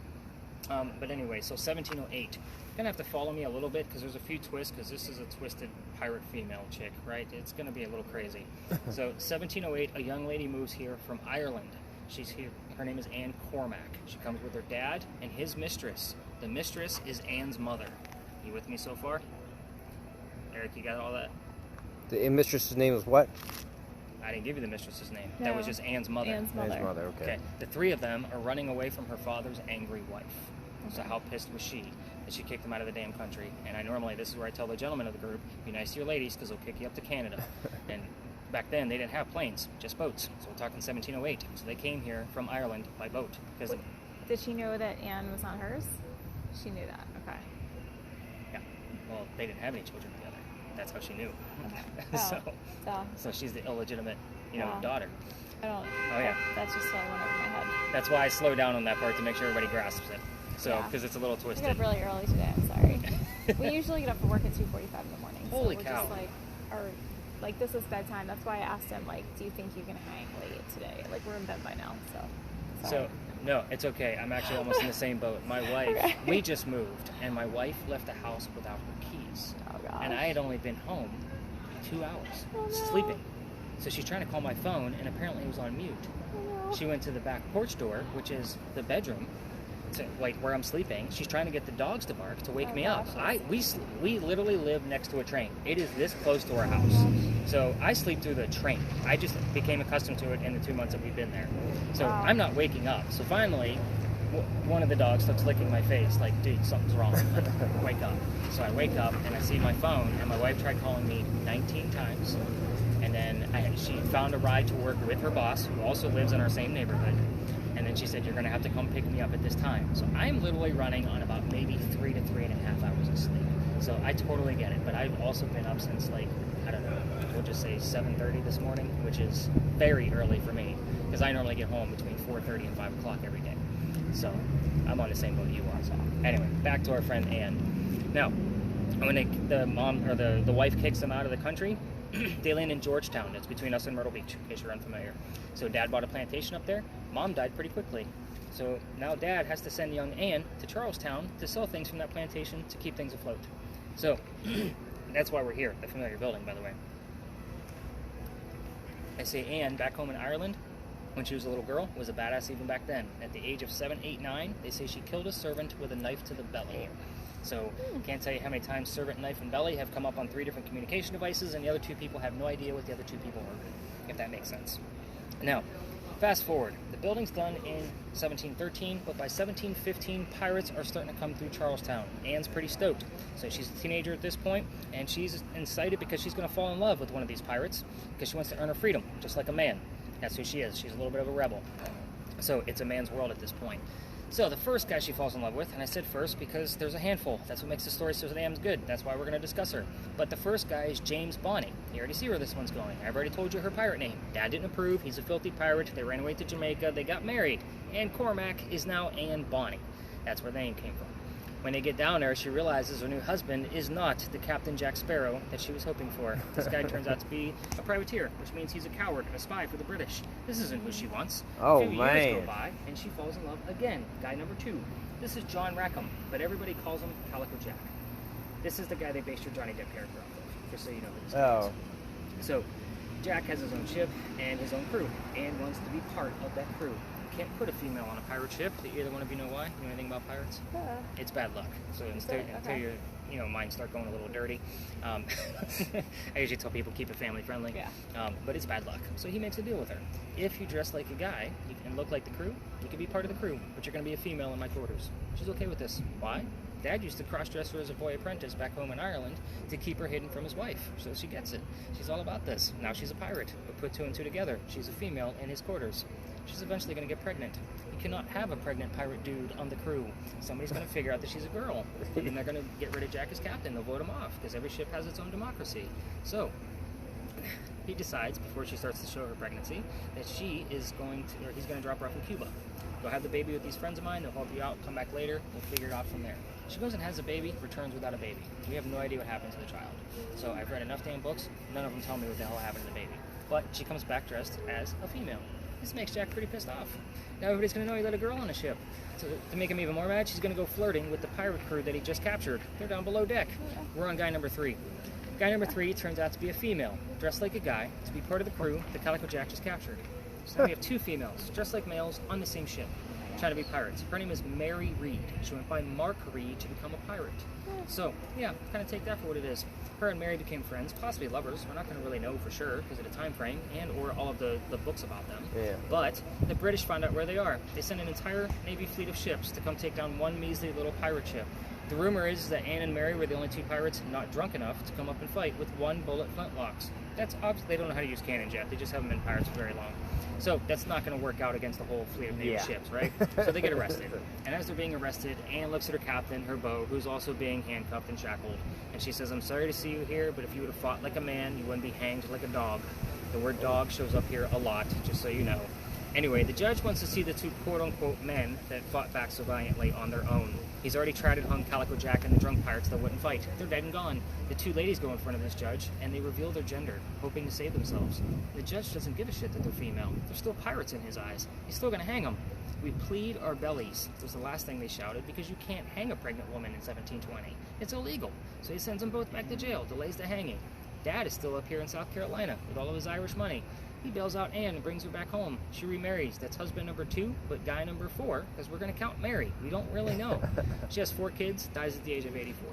But anyway, so 1708. You're going to have to follow me a little bit because there's a few twists, because this is a twisted pirate female chick, right? It's going to be a little crazy. So 1708, a young lady moves here from Ireland. She's here. Her name is Anne Cormack. She comes with her dad and his mistress. The mistress is Anne's mother. You with me so far? Eric, you got all that? The mistress's name was what? I didn't give you the mistress's name. No. That was just Anne's mother. Anne's mother. Anne's mother, okay. The 3 of them are running away from her father's angry wife. So how pissed was she that she kicked them out of the damn country? And this is where I tell the gentlemen of the group, be nice to your ladies because they'll kick you up to Canada. And back then, they didn't have planes, just boats. So we're talking 1708. So they came here from Ireland by boat. Did she know that Anne was not hers? She knew that. Okay. Yeah. Well, they didn't have any children together. That's how she knew. Okay. So she's the illegitimate, Wow. daughter. I don't. Oh, yeah. That's just what went over my head. That's why I slow down on that part to make sure everybody grasps it. So, Yeah. because it's a little We twisted. got up really early today. I'm sorry. We usually get up for work at 2:45 in the morning. Holy so we're cow. Just this is bedtime. That's why I asked him, do you think you can hang late today? We're in bed by now, so. Sorry. So, no, it's okay. I'm actually almost in the same boat. My wife, Okay. we just moved, and my wife left the house without her keys. Oh, gosh. And I had only been home 2 hours, Oh, no. sleeping. So she's trying to call my phone, and apparently it was on mute. Oh, no. She went to the back porch door, which is the bedroom, to where I'm sleeping. She's trying to get the dogs to bark to wake Oh, me up. gosh. We literally live next to a train. It is this close to our house. So I sleep through the train. I just became accustomed to it in the 2 months that we've been there. So Wow. I'm not waking up. So finally, one of the dogs starts licking my face, like, dude, something's wrong. Wake up. So I wake up and I see my phone, and my wife tried calling me 19 times. And then she found a ride to work with her boss, who also lives in our same neighborhood. And then she said, you're going to have to come pick me up at this time. So I'm literally running on about maybe 3 to 3.5 hours of sleep. So I totally get it. But I've also been up since, I don't know, we'll just say 7:30 this morning, which is very early for me, because I normally get home between 4:30 and 5 o'clock every day. So I'm on the same boat you are. So anyway, back to our friend Ann. Now, when the mom or the wife kicks them out of the country, they land in Georgetown. That's between us and Myrtle Beach, in case you're unfamiliar. So Dad bought a plantation up there. Mom died pretty quickly. So now Dad has to send young Ann to Charlestown to sell things from that plantation to keep things afloat. So that's why we're here, the familiar building, by the way. I say Ann, back home in Ireland, when she was a little girl, was a badass even back then. At the age of 7, 8, 9, they say she killed a servant with a knife to the belly. So can't tell you how many times servant, knife, and belly have come up on 3 different communication devices, and the other 2 people have no idea what the other 2 people heard, if that makes sense. Now, fast forward. The building's done in 1713, but by 1715, pirates are starting to come through Charlestown. Anne's pretty stoked. So she's a teenager at this point, and she's excited because she's going to fall in love with one of these pirates because she wants to earn her freedom, just like a man. That's who she is. She's a little bit of a rebel. So it's a man's world at this point. So the first guy she falls in love with, and I said first because there's a handful. That's what makes the story so damn good. That's why we're going to discuss her. But the first guy is James Bonny. You already see where this one's going. I've already told you her pirate name. Dad didn't approve. He's a filthy pirate. They ran away to Jamaica. They got married. Anne Cormac is now Anne Bonny. That's where the name came from. When they get down there, she realizes her new husband is not the Captain Jack Sparrow that she was hoping for. This guy turns out to be a privateer, which means he's a coward and a spy for the British. This isn't who she wants. Oh, a few years man. go by, and she falls in love again. Guy number 2. This is John Rackham, but everybody calls him Calico Jack. This is the guy they based your Johnny Depp character off of, just so you know who this guy is. So, Jack has his own ship and his own crew, and wants to be part of that crew. Can't put a female on a pirate ship. Do either one of you know why? You know anything about pirates? It's bad luck. So until your minds start going a little dirty, I usually tell people keep it family friendly. Yeah. But it's bad luck. So he makes a deal with her. If you dress like a guy and look like the crew, you can be part of the crew, but you're going to be a female in my quarters. She's okay with this. Why? Dad used to cross-dress her as a boy apprentice back home in Ireland to keep her hidden from his wife, so she gets it. She's all about this. Now she's a pirate, but put 2 and 2 together. She's a female in his quarters. She's eventually going to get pregnant. You cannot have a pregnant pirate dude on the crew. Somebody's going to figure out that she's a girl, and they're going to get rid of Jack as captain. They'll vote him off, because every ship has its own democracy. So he decides, before she starts to show her pregnancy, that he's going to drop her off in Cuba. Go have the baby with these friends of mine. They'll help you out. Come back later. We'll figure it out from there. She goes and has a baby, returns without a baby. We have no idea what happened to the child. So I've read enough damn books. None of them tell me what the hell happened to the baby. But she comes back dressed as a female. This makes Jack pretty pissed off. Now everybody's going to know he let a girl on a ship. So to make him even more mad, she's going to go flirting with the pirate crew that he just captured. They're down below deck. We're on guy number 3. Guy number 3 turns out to be a female, dressed like a guy, to be part of the crew that Calico Jack just captured. So now we have 2 females, dressed like males, on the same ship, trying to be pirates. Her name is Mary Reed. She went by Mark Reed to become a pirate. So, yeah, kind of take that for what it is. Her and Mary became friends, possibly lovers. We're not going to really know for sure because of the time frame and or all of the books about them. Yeah. But the British found out where they are. They sent an entire Navy fleet of ships to come take down one measly little pirate ship. The rumor is that Anne and Mary were the only 2 pirates not drunk enough to come up and fight with 1 bullet flintlocks. That's obviously they don't know how to use cannons yet. They just haven't been pirates for very long. So that's not going to work out against the whole fleet of Navy ships, right? So they get arrested. And as they're being arrested, Anne looks at her captain, her beau, who's also being handcuffed and shackled. And she says, I'm sorry to see you here, but if you would have fought like a man, you wouldn't be hanged like a dog. The word dog shows up here a lot, just so you know. Anyway, the judge wants to see the 2 quote-unquote men that fought back so valiantly on their own. He's already tried and hung Calico Jack and the drunk pirates that wouldn't fight. They're dead and gone. The 2 ladies go in front of this judge, and they reveal their gender, hoping to save themselves. The judge doesn't give a shit that they're female. They're still pirates in his eyes. He's still going to hang them. We plead our bellies, was the last thing they shouted, because you can't hang a pregnant woman in 1720. It's illegal. So he sends them both back to jail, delays the hanging. Dad is still up here in South Carolina with all of his Irish money. He bails out Anne and brings her back home. She remarries. That's husband number 2, but guy number 4, because we're going to count Mary. We don't really know. She has 4 kids, dies at the age of 84.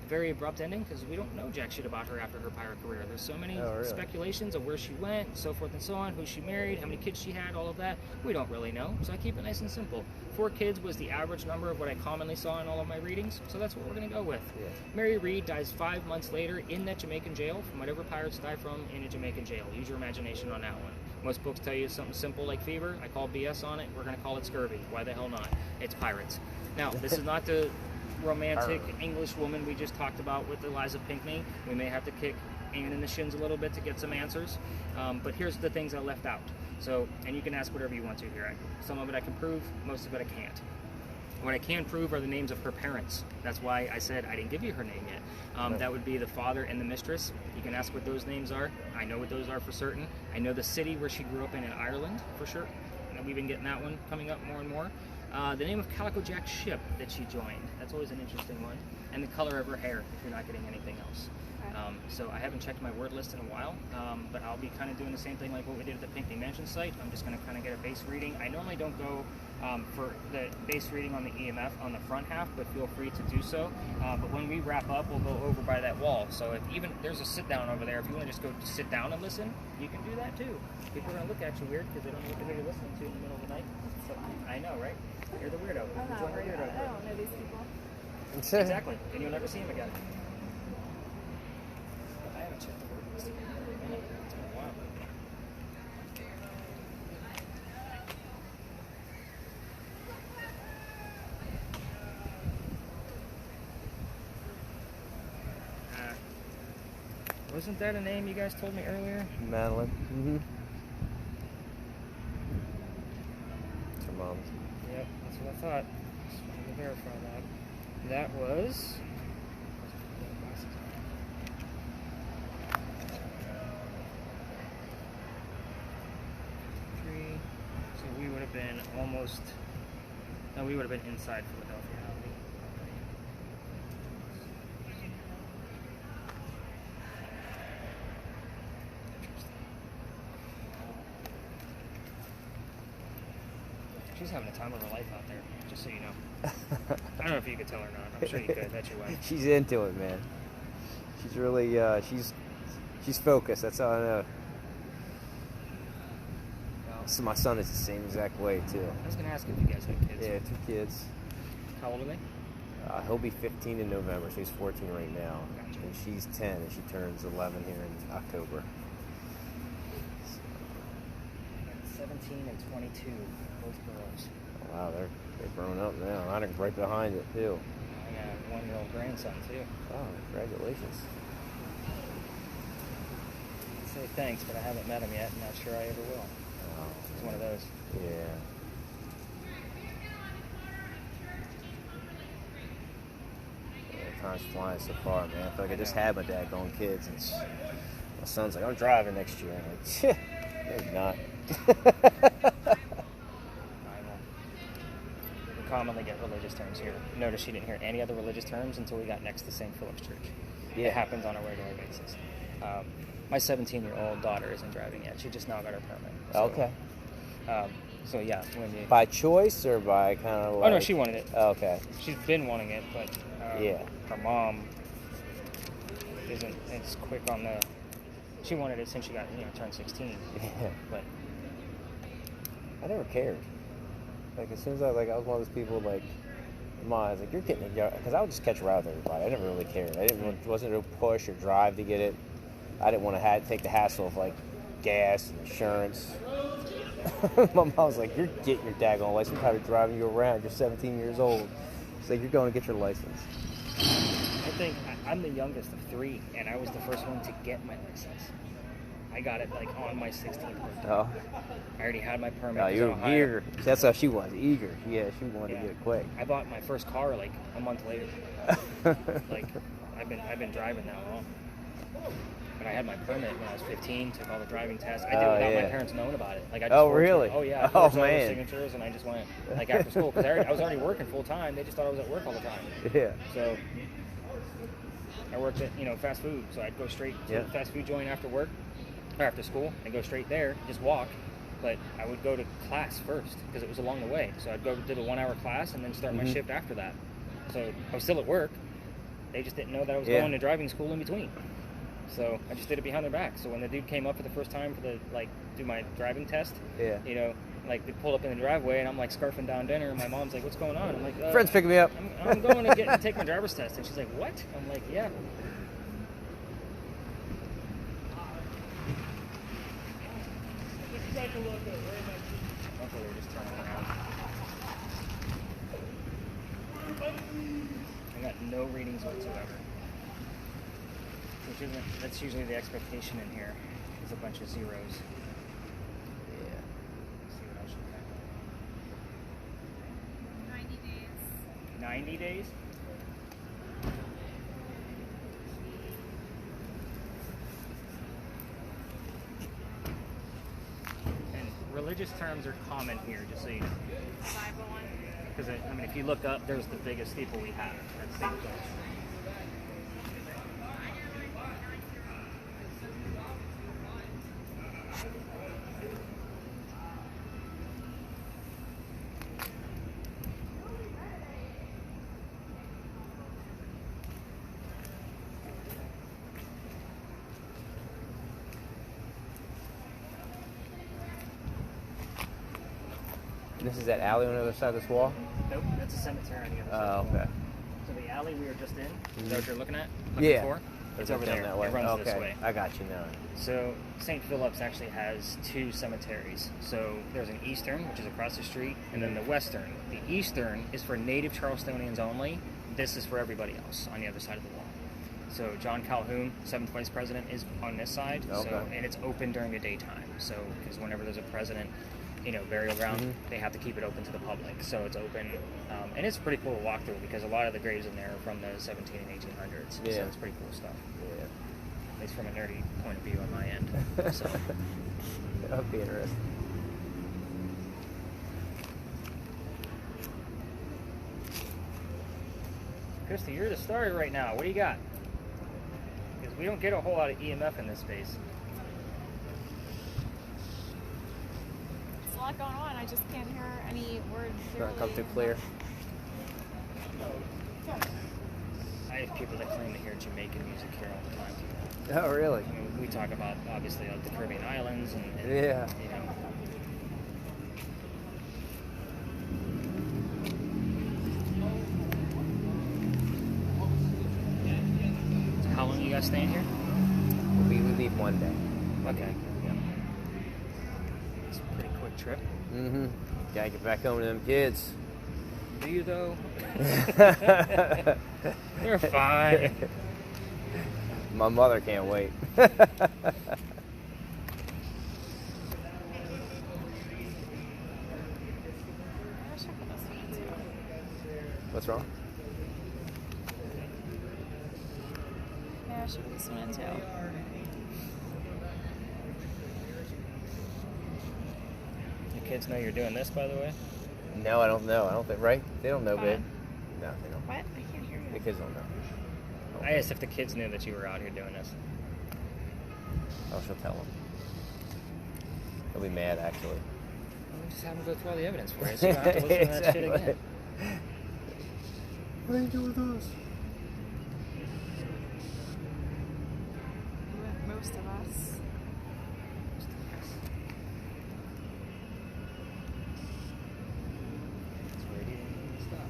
Very abrupt ending, because we don't know jack shit about her after her pirate career. There's so many speculations of where she went, so forth and so on, who she married, how many kids she had, all of that. We don't really know, so I keep it nice and simple. 4 kids was the average number of what I commonly saw in all of my readings, so that's what we're going to go with. Yeah. Mary Reed dies 5 months later in that Jamaican jail from whatever pirates die from in a Jamaican jail. Use your imagination on that one. Most books tell you something simple like fever. I call BS on it. We're going to call it scurvy. Why the hell not? It's pirates. Now, this is not the romantic English woman we just talked about with Eliza Pinckney. We may have to kick Anne in the shins a little bit to get some answers. But here's the things I left out. So, and you can ask whatever you want to here. Some of it I can prove, most of it I can't. What I can prove are the names of her parents. That's why I said I didn't give you her name yet. Right. That would be the father and the mistress. You can ask what those names are. I know what those are for certain. I know the city where she grew up in Ireland for sure. And we've been getting that one coming up more and more. The name of Calico Jack's ship that she joined. That's always an interesting one. And the color of her hair, if you're not getting anything else. So I haven't checked my word list in a while, but I'll be kind of doing the same thing like what we did at the Pinckney Mansion site. I'm just going to kind of get a base reading. I normally don't go for the base reading on the EMF on the front half, but feel free to do so. But when we wrap up, we'll go over by that wall. So if even there's a sit down over there, if you want to just go sit down and listen, you can do that too. People are going to look at you weird because they don't know what they're listening to in the middle of the night. So I know, right? You're the weirdo. I'm not worried about it. I don't know these people. Exactly, and you'll never see him again. I haven't checked the word list. It's been a while. Wasn't that a name you guys told me earlier? Madeline. Mm-hmm. It's her mom's. Yep, that's what I thought. Just wanted to verify that. That was. So we would have been almost. No, we would have been inside Philadelphia. She's having the time of her life out there, just so you know. I don't know if you could tell her or not. I'm sure you could. That's your wife. She's into it, man. She's really, she's focused. That's how I know. So my son is the same exact way, too. I was going to ask if you guys have kids. Yeah, 2 kids. How old are they? He'll be 15 in November, so he's 14 right now. Gotcha. And she's 10, and she turns 11 here in October. 17 and 22, both girls. Oh, wow, they're grown up now. I'm right behind it, too. I got a 1-year-old grandson, too. Oh, congratulations. I'd say thanks, but I haven't met him yet, and not sure I ever will. Oh, He's one of those. yeah. Time's flying so far, man. I feel like I just had my daggone kids. And my son's like, I'm driving next year. I'm like, no, you're not. I know. We commonly get religious terms here. Notice she didn't hear any other religious terms until we got next to St. Philip's Church. Yeah. It happens on a regular basis. My 17-year-old daughter isn't driving yet. She just now got her permit. So, Okay. So yeah, when you... By choice or by kind of like... Oh no, she wanted it. Oh, okay. She's been wanting it, but Yeah. her mom isn't as quick on the... She wanted it since she got, turned 16. Yeah. But I never cared. Like, as soon as I was one of those people, like, Mom, I was like, you're getting it. Because I would just catch a ride with everybody. I never really cared. Wasn't a push or drive to get it. I didn't want to take the hassle of, like, gas and insurance. My mom was like, you're getting your daggone license. I'm probably driving you around. You're 17 years old. She's like, you're going to get your license. I think I'm the youngest of 3, and I was the first one to get my license. I got it, like, on my 16th birthday. Oh. I already had my permit. No, you were eager. That's how she was, eager. Yeah, she wanted to get it quick. I bought my first car, like, a month later. Like, I've been driving that long. But I had my permit when I was 15, took all the driving tests. I did it without my parents knowing about it. Like, I just Oh, forged really? Oh, yeah. I Oh, forged all the man. signatures, and I just went, like, after school. Because I was already working full-time. They just thought I was at work all the time. Yeah. So I worked at, fast food. So I'd go straight to the fast food joint after work, or after school, and go straight there, just walk. But I would go to class first, because it was along the way. So I'd go do the 1-hour class, and then start my shift after that. So I was still at work. They just didn't know that I was going to driving school in between. So I just did it behind their back. So when the dude came up for the first time for do my driving test, they pulled up in the driveway, and I'm like scarfing down dinner, and my mom's like, "What's going on?" I'm like, "Friends picking me up. I'm going to take my driver's test," and she's like, "What?" I'm like, "Yeah." Take a look at hopefully they're just turning around. I got no readings whatsoever. That's usually the expectation in here, is a bunch of zeros. Yeah. me days. And religious terms are common here, just so you know. 501. Because, I mean, if you look up, there's the biggest steeple we have. That's St. John's. This is that alley on the other side of this wall? Nope, that's a cemetery on the other side. Oh, of the wall. okay. So the alley we were just in, is that what you're looking at? Yeah. For? It's over down there. that way. It runs Okay, this way. I got you now. So St. Philip's actually has 2 cemeteries. So there's an eastern, which is across the street, and then the western. The eastern is for native Charlestonians only. This is for everybody else on the other side of the wall. So John Calhoun, 7th Vice President, is on this side. Okay. So, and it's open during the daytime. So because whenever there's a president, burial ground, they have to keep it open to the public. So it's open, and it's pretty cool to walk through because a lot of the graves in there are from the 17 and 1800s. Yeah. So it's pretty cool stuff. Yeah. At least from a nerdy point of view on my end. So. That would be interesting. Christy, you're the star right now. What do you got? Because we don't get a whole lot of EMF in this space. There's a lot going on. I just can't hear any words. Not come through clear. I have people that claim to hear Jamaican music here all the time. Oh, really? I mean, we talk about, obviously, like the Caribbean islands and Yeah. So how long you guys staying here? We leave one day. Okay. Yeah. It's a pretty quick trip. Mm-hmm. Gotta get back home to them kids. Do you, though? They're fine. My mother can't wait. Maybe I should put this one in too. What's wrong? Maybe I should put this one in too. Your kids know you're doing this, by the way? No, I don't know. I don't think, right? They don't know, What? babe. No, they don't. What? I can't hear The you. kids don't know. I asked if the kids knew that you were out here doing this. Oh, she'll tell them. They'll be mad, actually. Well, just have them go through all the evidence for you, so you don't have to listen to that shit again. What do you do with us? Most of us. That's where it is. Stop.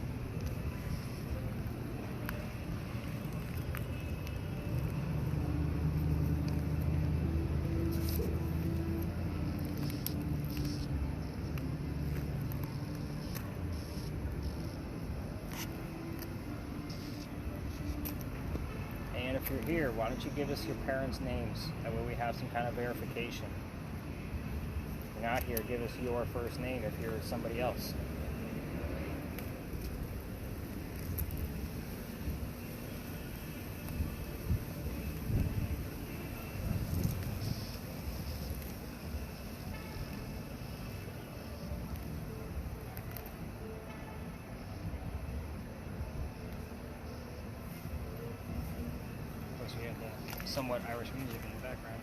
And if you're here, why don't you give us your parents' names? That way we have some kind of verification. If you're not here, give us your first name if you're somebody else. Of course, we have the somewhat Irish music in the background.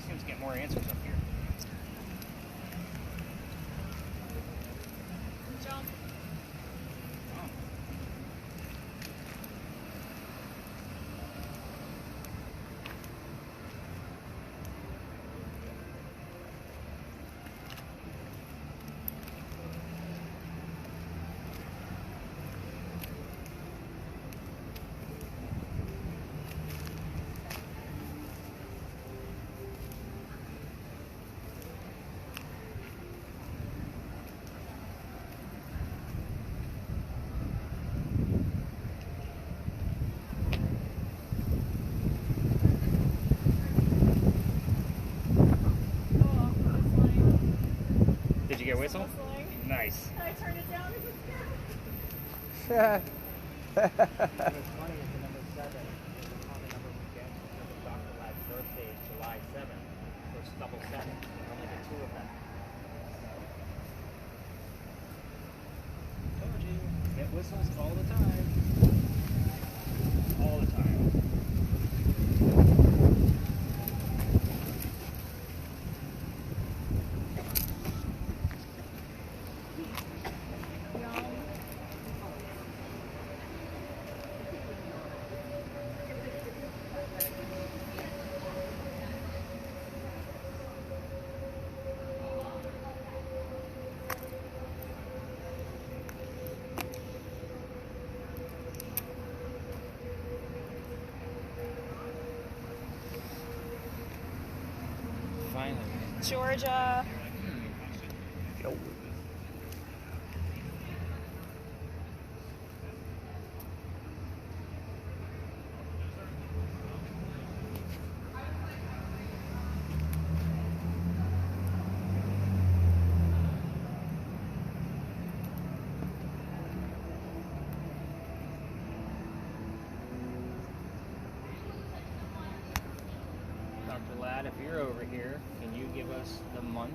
Seems to get more answers up here. Jump. Oh. your whistle? Whistling. Nice. And I turned it down because it's Yeah. What's funny is the number 7 is the common number we get because Dr. Lad's birthday is July 7th. So it's double 7. We only get 2 of them. Told you. Get whistles all the time. All the time. Finally. Georgia. Yo. Dr. Ladd, if you're over here, can you give us the month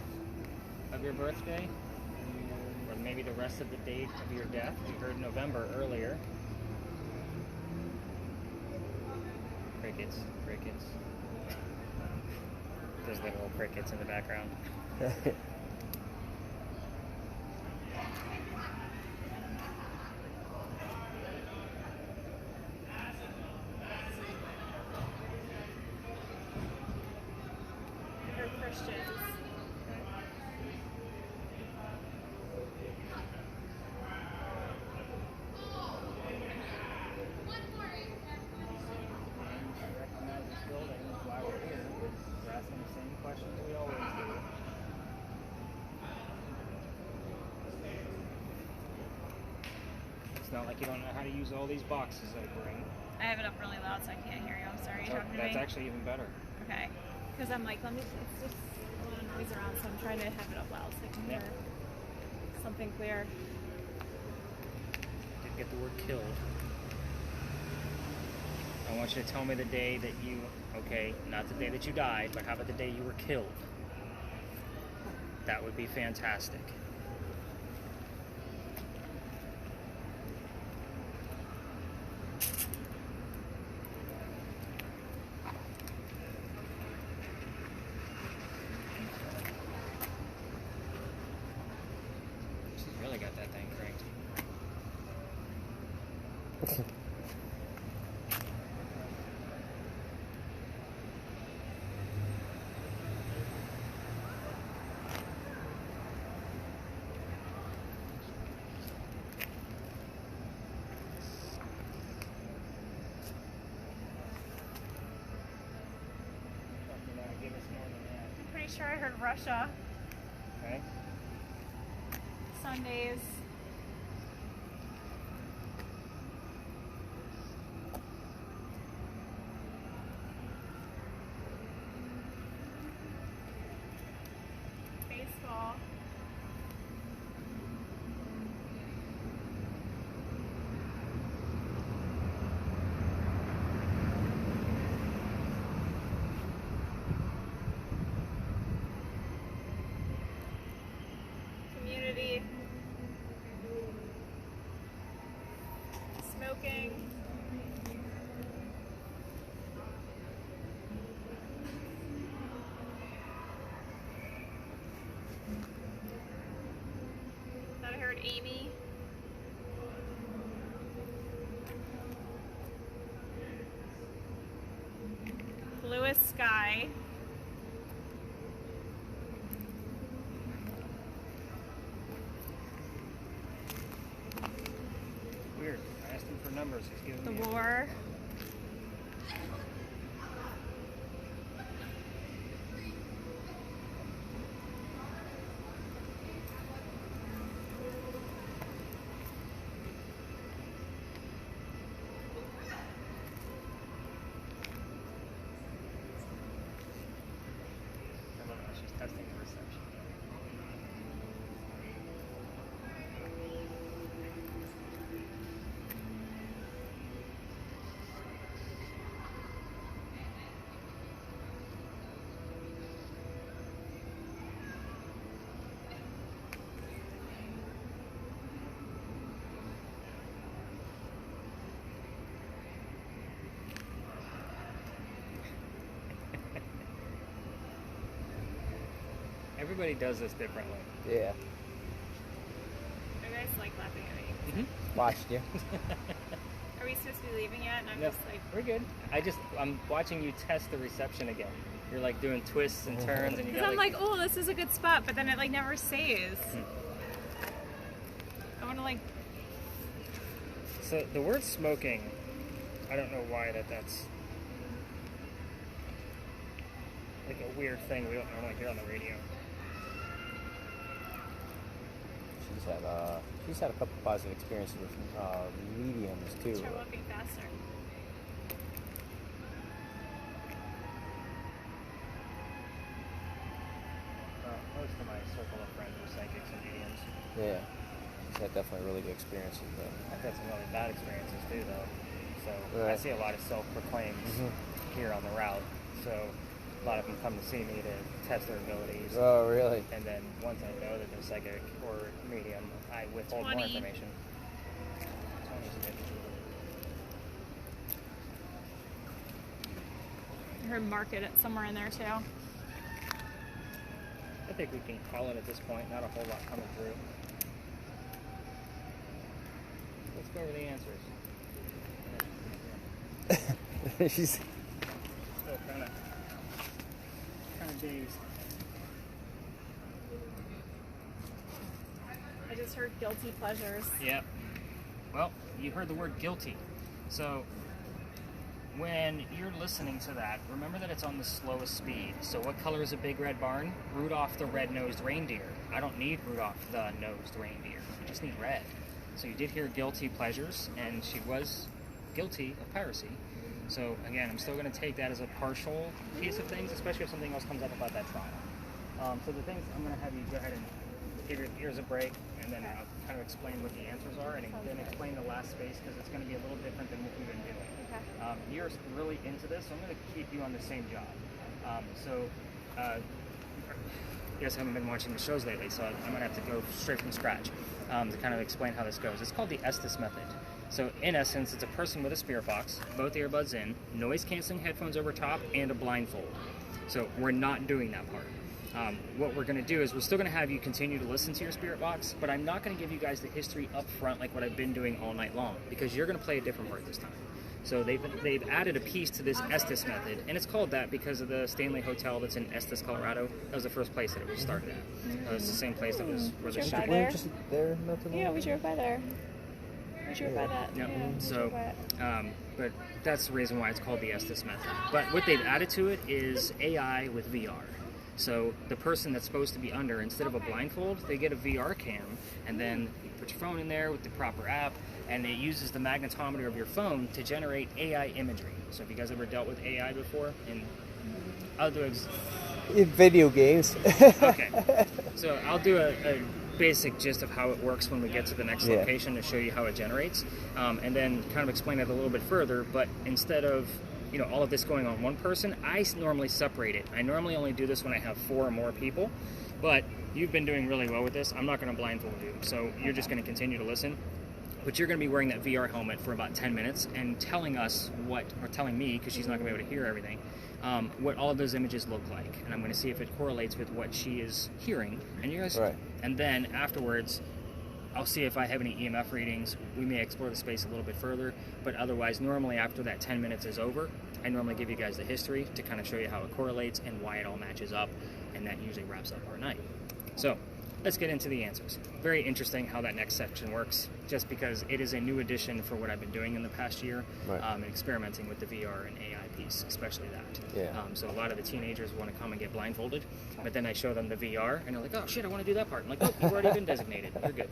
of your birthday? Or maybe the rest of the date of your death? We heard November earlier. Crickets, crickets. There's literal crickets in the background. They're Christians. Recognize this building, that's why we're here. We're asking the same questions we always do. It's not like you don't know how to use all these boxes I bring. I have it up really loud so I can't hear you. I'm sorry. You talking to That's me? actually even better. Okay. Because I'm like, it's just a lot of noise around, so I'm trying to have it up loud so I can hear something clear. Did get the word killed. I want you to tell me the day that you, okay, not the day that you died, but how about the day you were killed? That would be fantastic. She's really got that thing cranked. Give us more than that. I'm pretty sure I heard Russia. Okay. Sundays. Baseball. Community. Smoking. Thought I heard Amy. Bluest sky. Weird. I asked him for numbers. He's giving The me. war. I love how she's testing the reception. Everybody does this differently. Yeah. You guys like laughing at me. Watched you. Are we supposed to be leaving yet? And I'm Yep. just like, We're good. I'm watching you test the reception again. You're like doing twists and turns, and you because got I'm like, oh, this is a good spot, but then it like never saves. I want to like. So the word smoking, I don't know why that's like a weird thing we don't normally hear on the radio. She's had a couple positive experiences with mediums too. Try walking faster. Most of my circle of friends are psychics and mediums. Yeah. She's had definitely really good experiences though. I've had some really bad experiences too, though. So I Right. see a lot of self-proclaims here on the route. So a lot of them come to see me to test their abilities. Oh, really? And then once I know that they're psychic or medium, I withhold more 20. information. 20's good. I heard market it somewhere in there too. I think we can call it at this point. Not a whole lot coming through. Let's go over the answers. She's Still kind of dazed. I just heard guilty pleasures. Yep. Well, you heard the word guilty. So when you're listening to that, remember that it's on the slowest speed. So what color is a big red barn? Rudolph the red-nosed reindeer. I don't need Rudolph the nosed reindeer. I just need red. So you did hear guilty pleasures, and she was guilty of piracy. So again, I'm still going to take that as a partial piece of things, especially if something else comes up about that trial. So the things I'm going to have you go ahead and give your ears a break, and then I'll kind of explain what the answers are, and then explain the last space, because it's going to be a little different than what we've been doing. Okay. You're really into this, so I'm going to keep you on the same job. You guys haven't been watching the shows lately, so I'm going to have to go straight from scratch to kind of explain how this goes. It's called the Estes method. So in essence, it's a person with a spirit box, both earbuds in, noise-canceling headphones over top, and a blindfold. So we're not doing that part. What we're going to do is we're still going to have you continue to listen to your spirit box, but I'm not going to give you guys the history up front like what I've been doing all night long, because you're going to play a different part this time. So they've added a piece to this Estes method, and it's called that because of the Stanley Hotel that's in Estes, Colorado. That was the first place that it was started at. It's the same place that was where the Sure, show. bye. weren't just there not too long. Yeah, we drove by there. We drove by that. Yep. Yeah, we So, drove by it. but that's the reason why it's called the Estes method. But what they've added to it is AI with VR. So the person that's supposed to be under, instead of a blindfold, they get a VR cam, and then you put your phone in there with the proper app, and it uses the magnetometer of your phone to generate AI imagery. So have you guys ever dealt with AI before? I'll do In video games. okay. So I'll do a basic gist of how it works when we get to the next location to show you how it generates, and then kind of explain it a little bit further. But instead of all of this going on one person, I normally separate it. I normally only do this when I have 4 or more people, but you've been doing really well with this. I'm not going to blindfold you, so you're just going to continue to listen. But you're going to be wearing that VR helmet for about 10 minutes and telling us telling me, because she's not going to be able to hear everything, what all of those images look like. And I'm going to see if it correlates with what she is hearing. And you guys, and then afterwards, I'll see if I have any EMF readings. We may explore the space a little bit further, but otherwise, normally after that 10 minutes is over, I normally give you guys the history to kind of show you how it correlates and why it all matches up, and that usually wraps up our night. So let's get into the answers. Very interesting how that next section works, just because it is a new addition for what I've been doing in the past year, and experimenting with the VR and AI piece, especially that. So a lot of the teenagers want to come and get blindfolded, but then I show them the VR, and they're like, oh shit, I want to do that part. I'm like, oh, you've already been designated. You're good.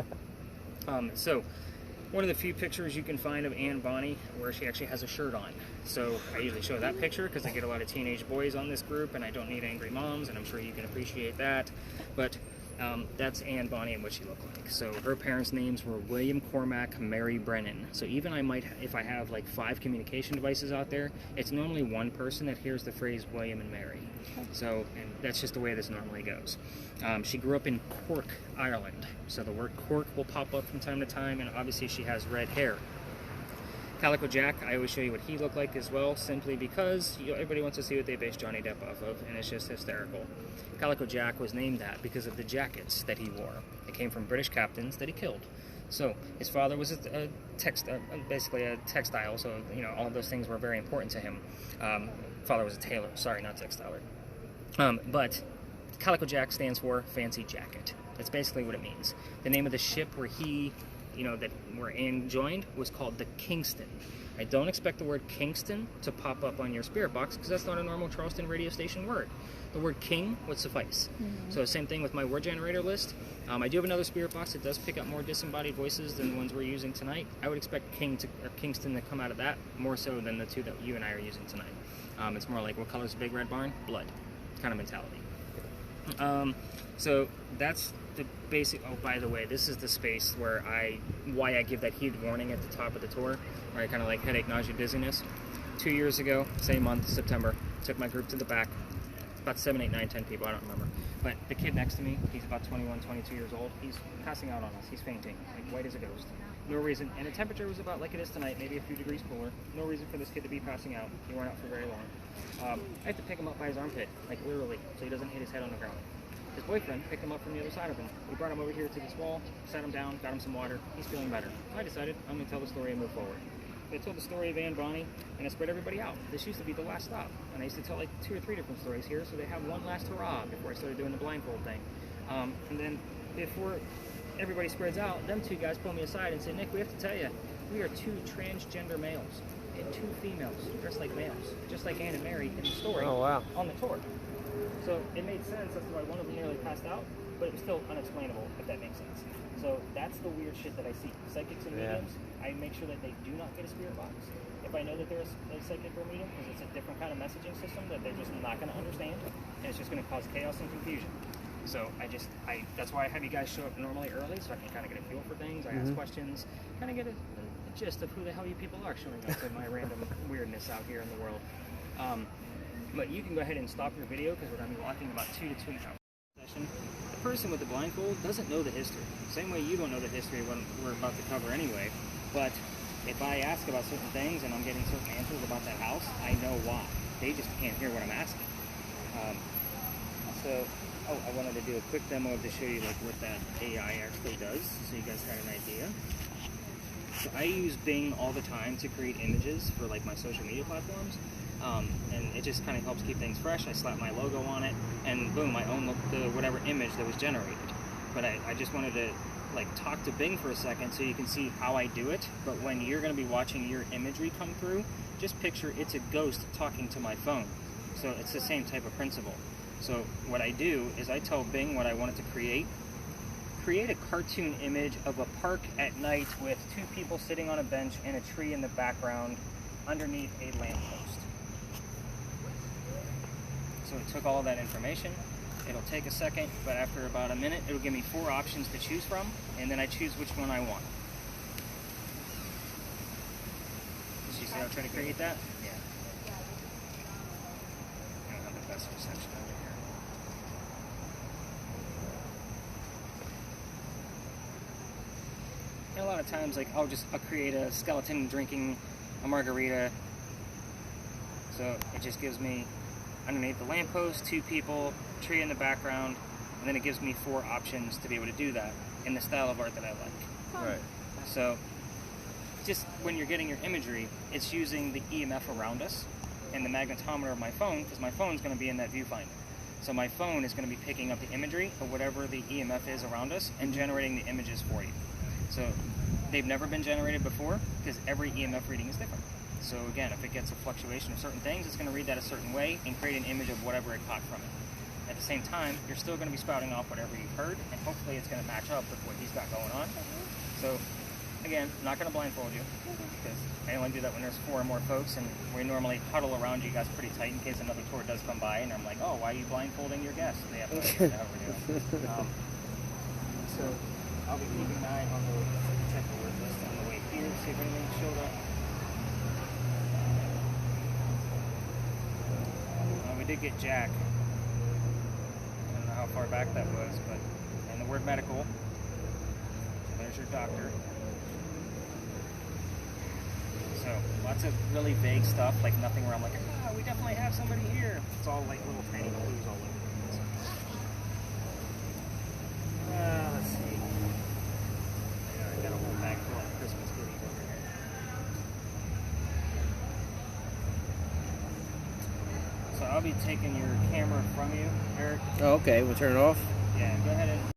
So one of the few pictures you can find of Anne Bonny where she actually has a shirt on. So I usually show that picture because I get a lot of teenage boys on this group, and I don't need angry moms, and I'm sure you can appreciate that. But that's Anne Bonny and what she looked like. So her parents' names were William Cormack, Mary Brennan. So even if I have like 5 communication devices out there, it's normally one person that hears the phrase William and Mary. So, and that's just the way this normally goes. She grew up in Cork, Ireland. So the word Cork will pop up from time to time, and obviously she has red hair. Calico Jack, I always show you what he looked like as well, simply because everybody wants to see what they base Johnny Depp off of, and it's just hysterical. Calico Jack was named that because of the jackets that he wore. They came from British captains that he killed. So his father was basically a textile, so all of those things were very important to him. Father was a tailor, sorry, not textiler. But Calico Jack stands for fancy jacket. That's basically what it means. The name of the ship where he, that we're in joined was called the Kingston. I don't expect the word Kingston to pop up on your spirit box because that's not a normal Charleston radio station word. The word king would suffice. Mm-hmm. So same thing with my word generator list. I do have another spirit box that does pick up more disembodied voices than the ones we're using tonight. I would expect Kingston to come out of that more so than the two that you and I are using tonight. It's more like, what color is the big red barn? Blood kind of mentality. So that's the basic. Oh, by the way, this is the space where why I give that heated warning at the top of the tour, where I kind of like headache, nausea, dizziness. 2 years ago, same month, September, took my group to the back. About 7, 8, 9, 10 people, I don't remember. But the kid next to me, he's about 21, 22 years old. He's passing out on us. He's fainting, like white as a ghost. No reason. And the temperature was about like it is tonight, maybe a few degrees cooler. No reason for this kid to be passing out. He weren't out for very long. I have to pick him up by his armpit, like literally, so he doesn't hit his head on the ground. His boyfriend picked him up from the other side of him. We brought him over here to this wall, sat him down, got him some water. He's feeling better. I decided I'm going to tell the story and move forward. I told the story of Anne Bonny, and I spread everybody out. This used to be the last stop, and I used to tell like 2 or 3 different stories here, so they have one last hurrah before I started doing the blindfold thing. And then before everybody spreads out, them 2 guys pull me aside and say, Nick, we have to tell you, we are 2 transgender males and 2 females dressed like males, just like Anne and Mary in the story on the tour. So it made sense. That's why one of them nearly passed out, but it was still unexplainable, if that makes sense. So that's the weird shit that I see. Psychics and mediums, I make sure that they do not get a spirit box. If I know that there's a psychic or medium, because it's a different kind of messaging system that they're just not going to understand, and it's just going to cause chaos and confusion. So that's why I have you guys show up normally early, so I can kind of get a feel for things. I ask questions, kind of get a gist of who the hell you people are showing up to my random weirdness out here in the world. But you can go ahead and stop your video because we're going to be walking about 2 to 2 hours session. The person with the blindfold doesn't know the history. Same way you don't know the history when we're about to cover anyway. But if I ask about certain things and I'm getting certain answers about that house, I know why. They just can't hear what I'm asking. I wanted to do a quick demo to show you like what that AI actually does, so you guys had an idea. So I use Bing all the time to create images for like my social media platforms. And it just kind of helps keep things fresh. I slap my logo on it, and boom, I own the whatever image that was generated. But I just wanted to like talk to Bing for a second so you can see how I do it. But when you're going to be watching your imagery come through, just picture it's a ghost talking to my phone. So it's the same type of principle. So what I do is I tell Bing what I want it to create. Create a cartoon image of a park at night with 2 people sitting on a bench and a tree in the background underneath a lamppost. So it took all of that information. It'll take a second, but after about a minute, it'll give me 4 options to choose from, and then I choose which one I want. Did you see how I try to create that? Yeah. I don't have the best reception over here. And a lot of times, like, I'll create a skeleton drinking a margarita. So it just gives me underneath the lamppost, 2 people, tree in the background, and then it gives me 4 options to be able to do that in the style of art that I like. Right. So just when you're getting your imagery, it's using the EMF around us and the magnetometer of my phone, because my phone's going to be in that viewfinder. So my phone is going to be picking up the imagery of whatever the EMF is around us and generating the images for you. So they've never been generated before because every EMF reading is different. So again, if it gets a fluctuation of certain things, it's going to read that a certain way and create an image of whatever it caught from it. At the same time, you're still going to be spouting off whatever you've heard, and hopefully it's going to match up with what he's got going on. So again, not going to blindfold you, because I only do that when there's 4 or more folks, and we normally huddle around you guys pretty tight in case another tour does come by, and I'm like, oh, why are you blindfolding your guests? They have no idea how we're doing. So I'll be keeping an eye on the word list on the way here, see if anything showed up. We did get Jack. I don't know how far back that was, but and the word medical. There's your doctor. So Lots of really vague stuff, like nothing where I'm like, ah, we definitely have somebody here. It's all like little tiny clues all over the place. Let's see. Yeah, I got a whole bag full of Christmas goodies over here. So I'll be taking your camera from you, Eric. Oh, okay. We'll turn it off. Yeah, go ahead and